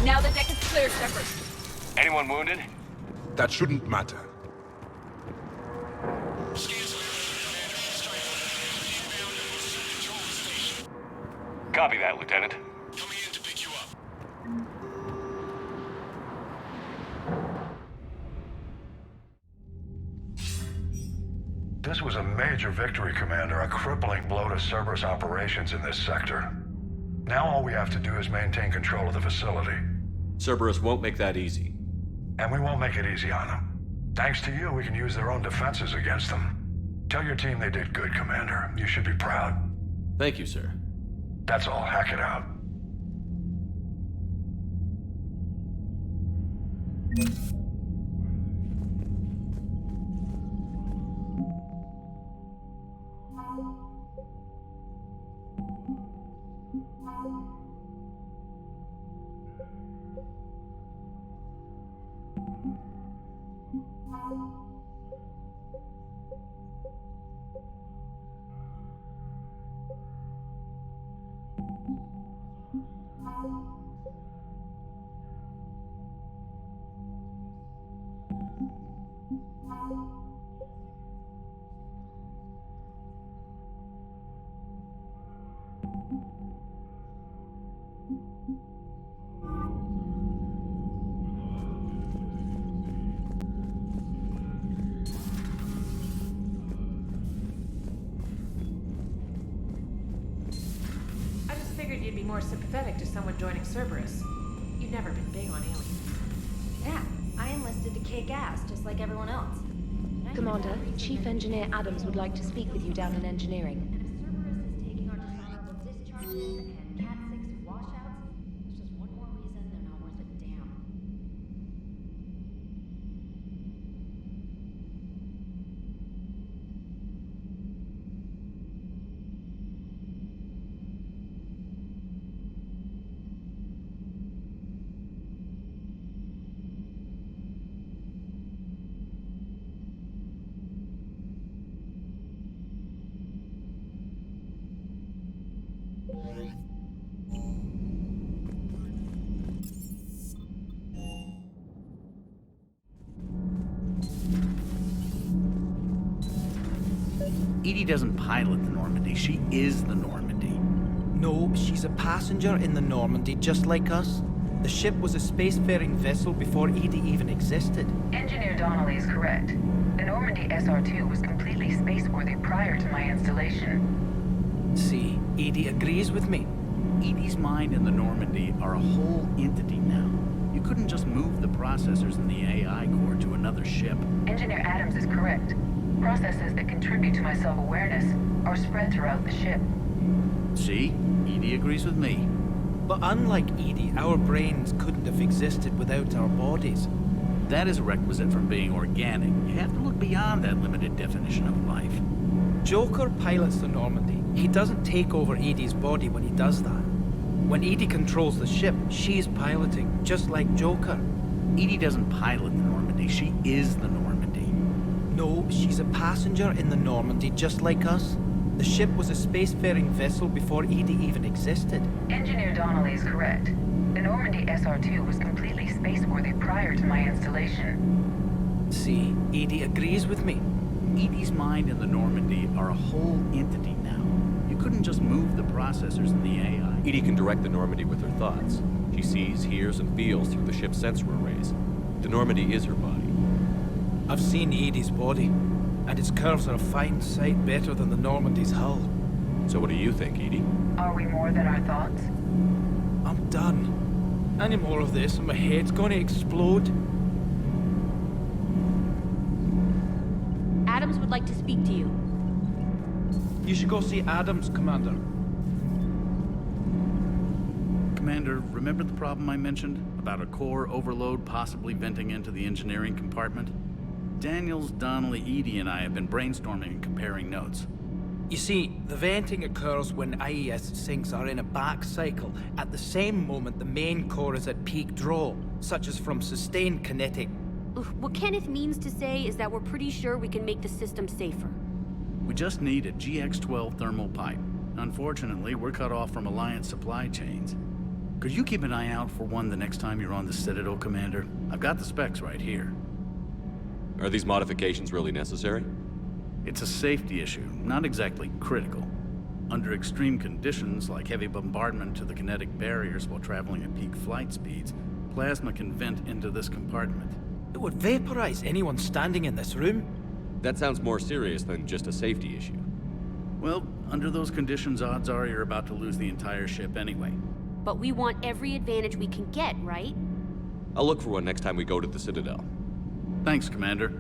[SPEAKER 5] Now the deck is clear, Shepard.
[SPEAKER 2] Anyone wounded?
[SPEAKER 4] That shouldn't matter.
[SPEAKER 2] Copy that, Lieutenant.
[SPEAKER 1] Coming in to pick you up.
[SPEAKER 6] This was a major victory, Commander. A crippling blow to Cerberus operations in this sector. Now all we have to do is maintain control of the facility.
[SPEAKER 8] Cerberus won't make that easy.
[SPEAKER 6] And we won't make it easy on them. Thanks to you, we can use their own defenses against them. Tell your team they did good, Commander. You should be proud.
[SPEAKER 8] Thank you, sir.
[SPEAKER 6] That's all. Hack it out.
[SPEAKER 18] I just figured you'd be more sympathetic to someone joining Cerberus. You've never been big on aliens.
[SPEAKER 12] Yeah, I enlisted to kick ass, just like everyone else. Commander, Chief Engineer Adams would like to speak with you down in engineering.
[SPEAKER 9] Edie doesn't pilot the Normandy, she is the Normandy.
[SPEAKER 17] No, she's a passenger in the Normandy, just like us. The ship was a spacefaring vessel before Edie even existed.
[SPEAKER 15] Engineer Donnelly is correct. The Normandy SR-2 was completely spaceworthy prior to my installation.
[SPEAKER 17] See, Edie agrees with me.
[SPEAKER 9] Edie's mind and the Normandy are a whole entity now. You couldn't just move the processors in the AI core to another ship.
[SPEAKER 15] Engineer Adams is correct. Processes that contribute to my self-awareness are spread throughout the ship.
[SPEAKER 9] See? Edie agrees with me.
[SPEAKER 17] But unlike Edie, our brains couldn't have existed without our bodies.
[SPEAKER 9] That is a requisite from being organic. You have to look beyond that limited definition of life.
[SPEAKER 17] Joker pilots the Normandy. He doesn't take over Edie's body when he does that. When Edie controls the ship, she's piloting, just like Joker.
[SPEAKER 9] Edie doesn't pilot the Normandy, she is the Normandy.
[SPEAKER 17] No, she's a passenger in the Normandy, just like us. The ship was a spacefaring vessel before Edie even existed.
[SPEAKER 15] Engineer Donnelly is correct. The Normandy SR-2 was completely spaceworthy prior to my installation.
[SPEAKER 17] See, Edie agrees with me.
[SPEAKER 9] Edie's mind and the Normandy are a whole entity now. You couldn't just move the processors in the AI.
[SPEAKER 8] Edie can direct the Normandy with her thoughts. She sees, hears, and feels through the ship's sensor arrays. The Normandy is her body.
[SPEAKER 17] I've seen Edie's body, and its curves are a fine sight better than the Normandy's hull.
[SPEAKER 8] So what do you think, Edie?
[SPEAKER 15] Are we more than our thoughts?
[SPEAKER 17] I'm done. Any more of this and my head's gonna explode.
[SPEAKER 23] Adams would like to speak to you.
[SPEAKER 17] You should go see Adams, Commander.
[SPEAKER 9] Commander, remember the problem I mentioned? About a core overload possibly venting into the engineering compartment? Daniels, Donnelly, Edie, and I have been brainstorming and comparing notes.
[SPEAKER 17] You see, the venting occurs when IES sinks are in a back cycle, at the same moment the main core is at peak draw, such as from sustained kinetic.
[SPEAKER 23] What Kenneth means to say is that we're pretty sure we can make the system safer.
[SPEAKER 9] We just need a GX-12 thermal pipe. Unfortunately, we're cut off from Alliance supply chains. Could you keep an eye out for one the next time you're on the Citadel, Commander? I've got the specs right here.
[SPEAKER 8] Are these modifications really necessary?
[SPEAKER 9] It's a safety issue, not exactly critical. Under extreme conditions, like heavy bombardment to the kinetic barriers while traveling at peak flight speeds, plasma can vent into this compartment.
[SPEAKER 17] It would vaporize anyone standing in this room.
[SPEAKER 8] That sounds more serious than just a safety issue.
[SPEAKER 9] Well, under those conditions, odds are you're about to lose the entire ship anyway.
[SPEAKER 23] But we want every advantage we can get, right?
[SPEAKER 8] I'll look for one next time we go to the Citadel.
[SPEAKER 9] Thanks, Commander.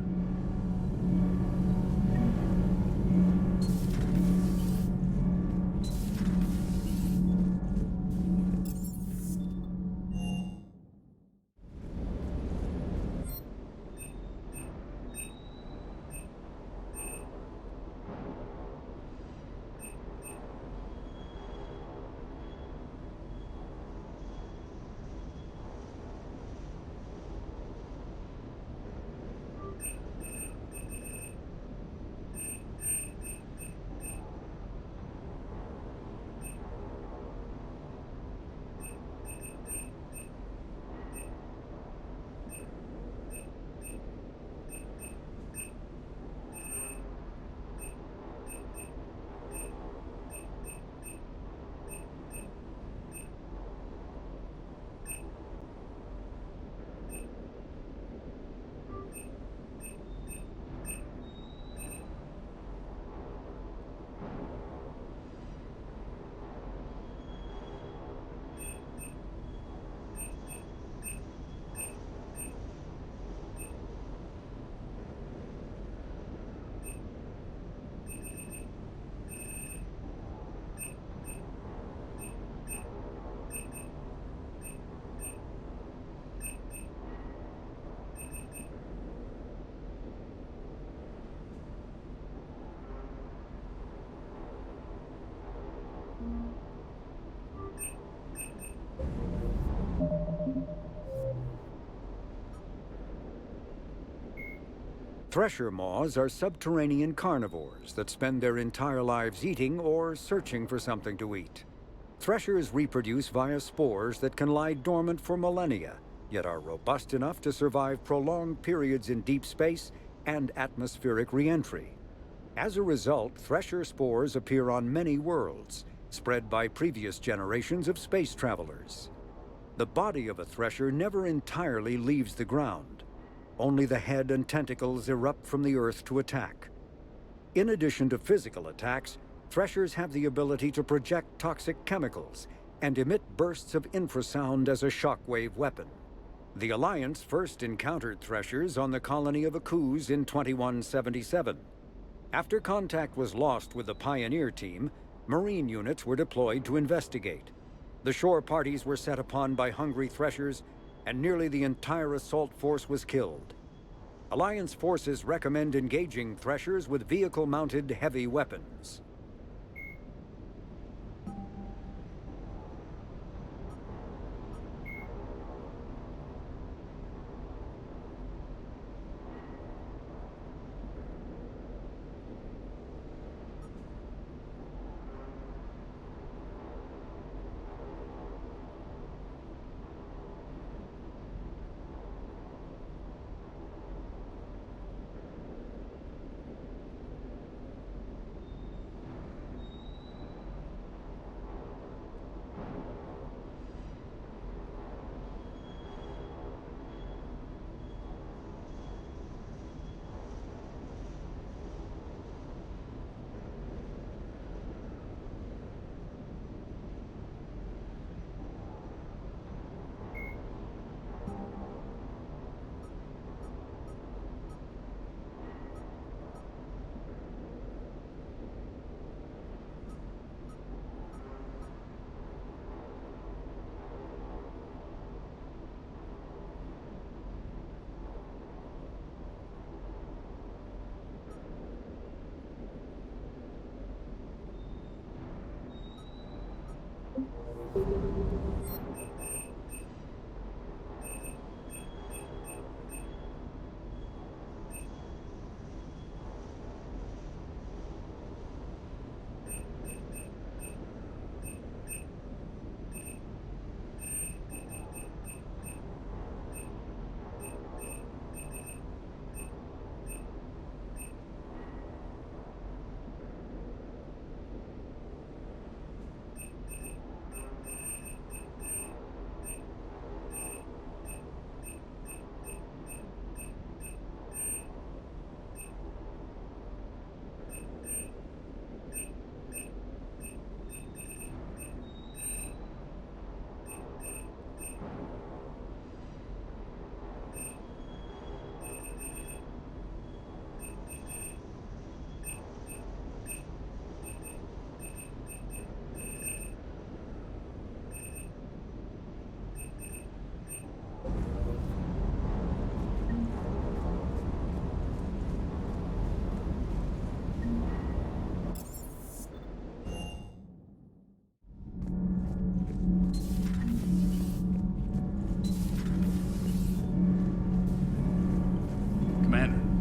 [SPEAKER 24] Thresher maws are subterranean carnivores that spend their entire lives eating or searching for something to eat. Threshers reproduce via spores that can lie dormant for millennia, yet are robust enough to survive prolonged periods in deep space and atmospheric re-entry. As a result, Thresher spores appear on many worlds, spread by previous generations of space travelers. The body of a Thresher never entirely leaves the ground. Only the head and tentacles erupt from the Earth to attack. In addition to physical attacks, Threshers have the ability to project toxic chemicals and emit bursts of infrasound as a shockwave weapon. The Alliance first encountered Threshers on the colony of Akuz in 2177. After contact was lost with the Pioneer team, Marine units were deployed to investigate. The shore parties were set upon by hungry Threshers, and nearly the entire assault force was killed. Alliance forces recommend engaging Threshers with vehicle-mounted heavy weapons.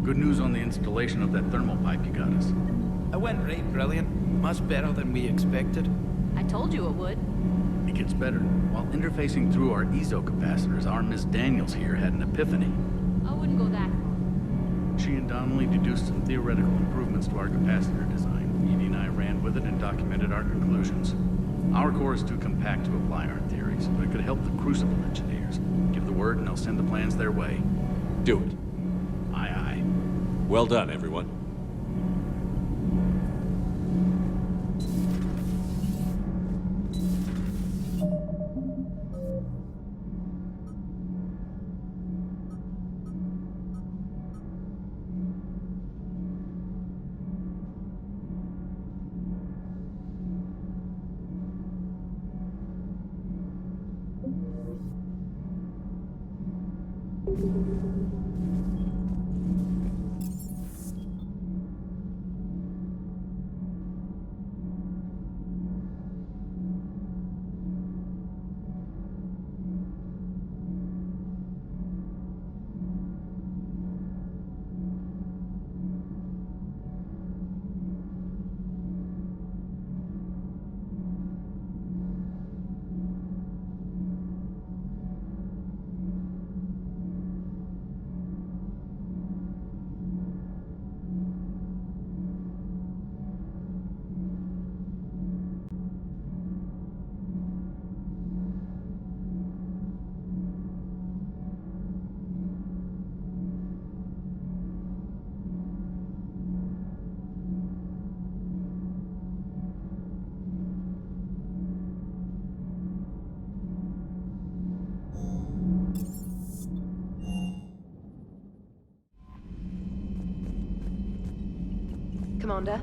[SPEAKER 9] Good news on the installation of that thermal pipe you got us.
[SPEAKER 17] It went right brilliant. Much better than we expected.
[SPEAKER 23] I told you it would.
[SPEAKER 9] It gets better. While interfacing through our ezo capacitors, our Miss Daniels here had an epiphany.
[SPEAKER 23] I wouldn't go that far.
[SPEAKER 9] She and Donnelly deduced some theoretical improvements to our capacitor design. Edie and I ran with it and documented our conclusions. Our core is too compact to apply our theories, but it could help the Crucible engineers. Give the word and I'll send the plans their way.
[SPEAKER 8] Do it.
[SPEAKER 9] Aye, aye.
[SPEAKER 8] Well done, everyone.
[SPEAKER 12] Commander?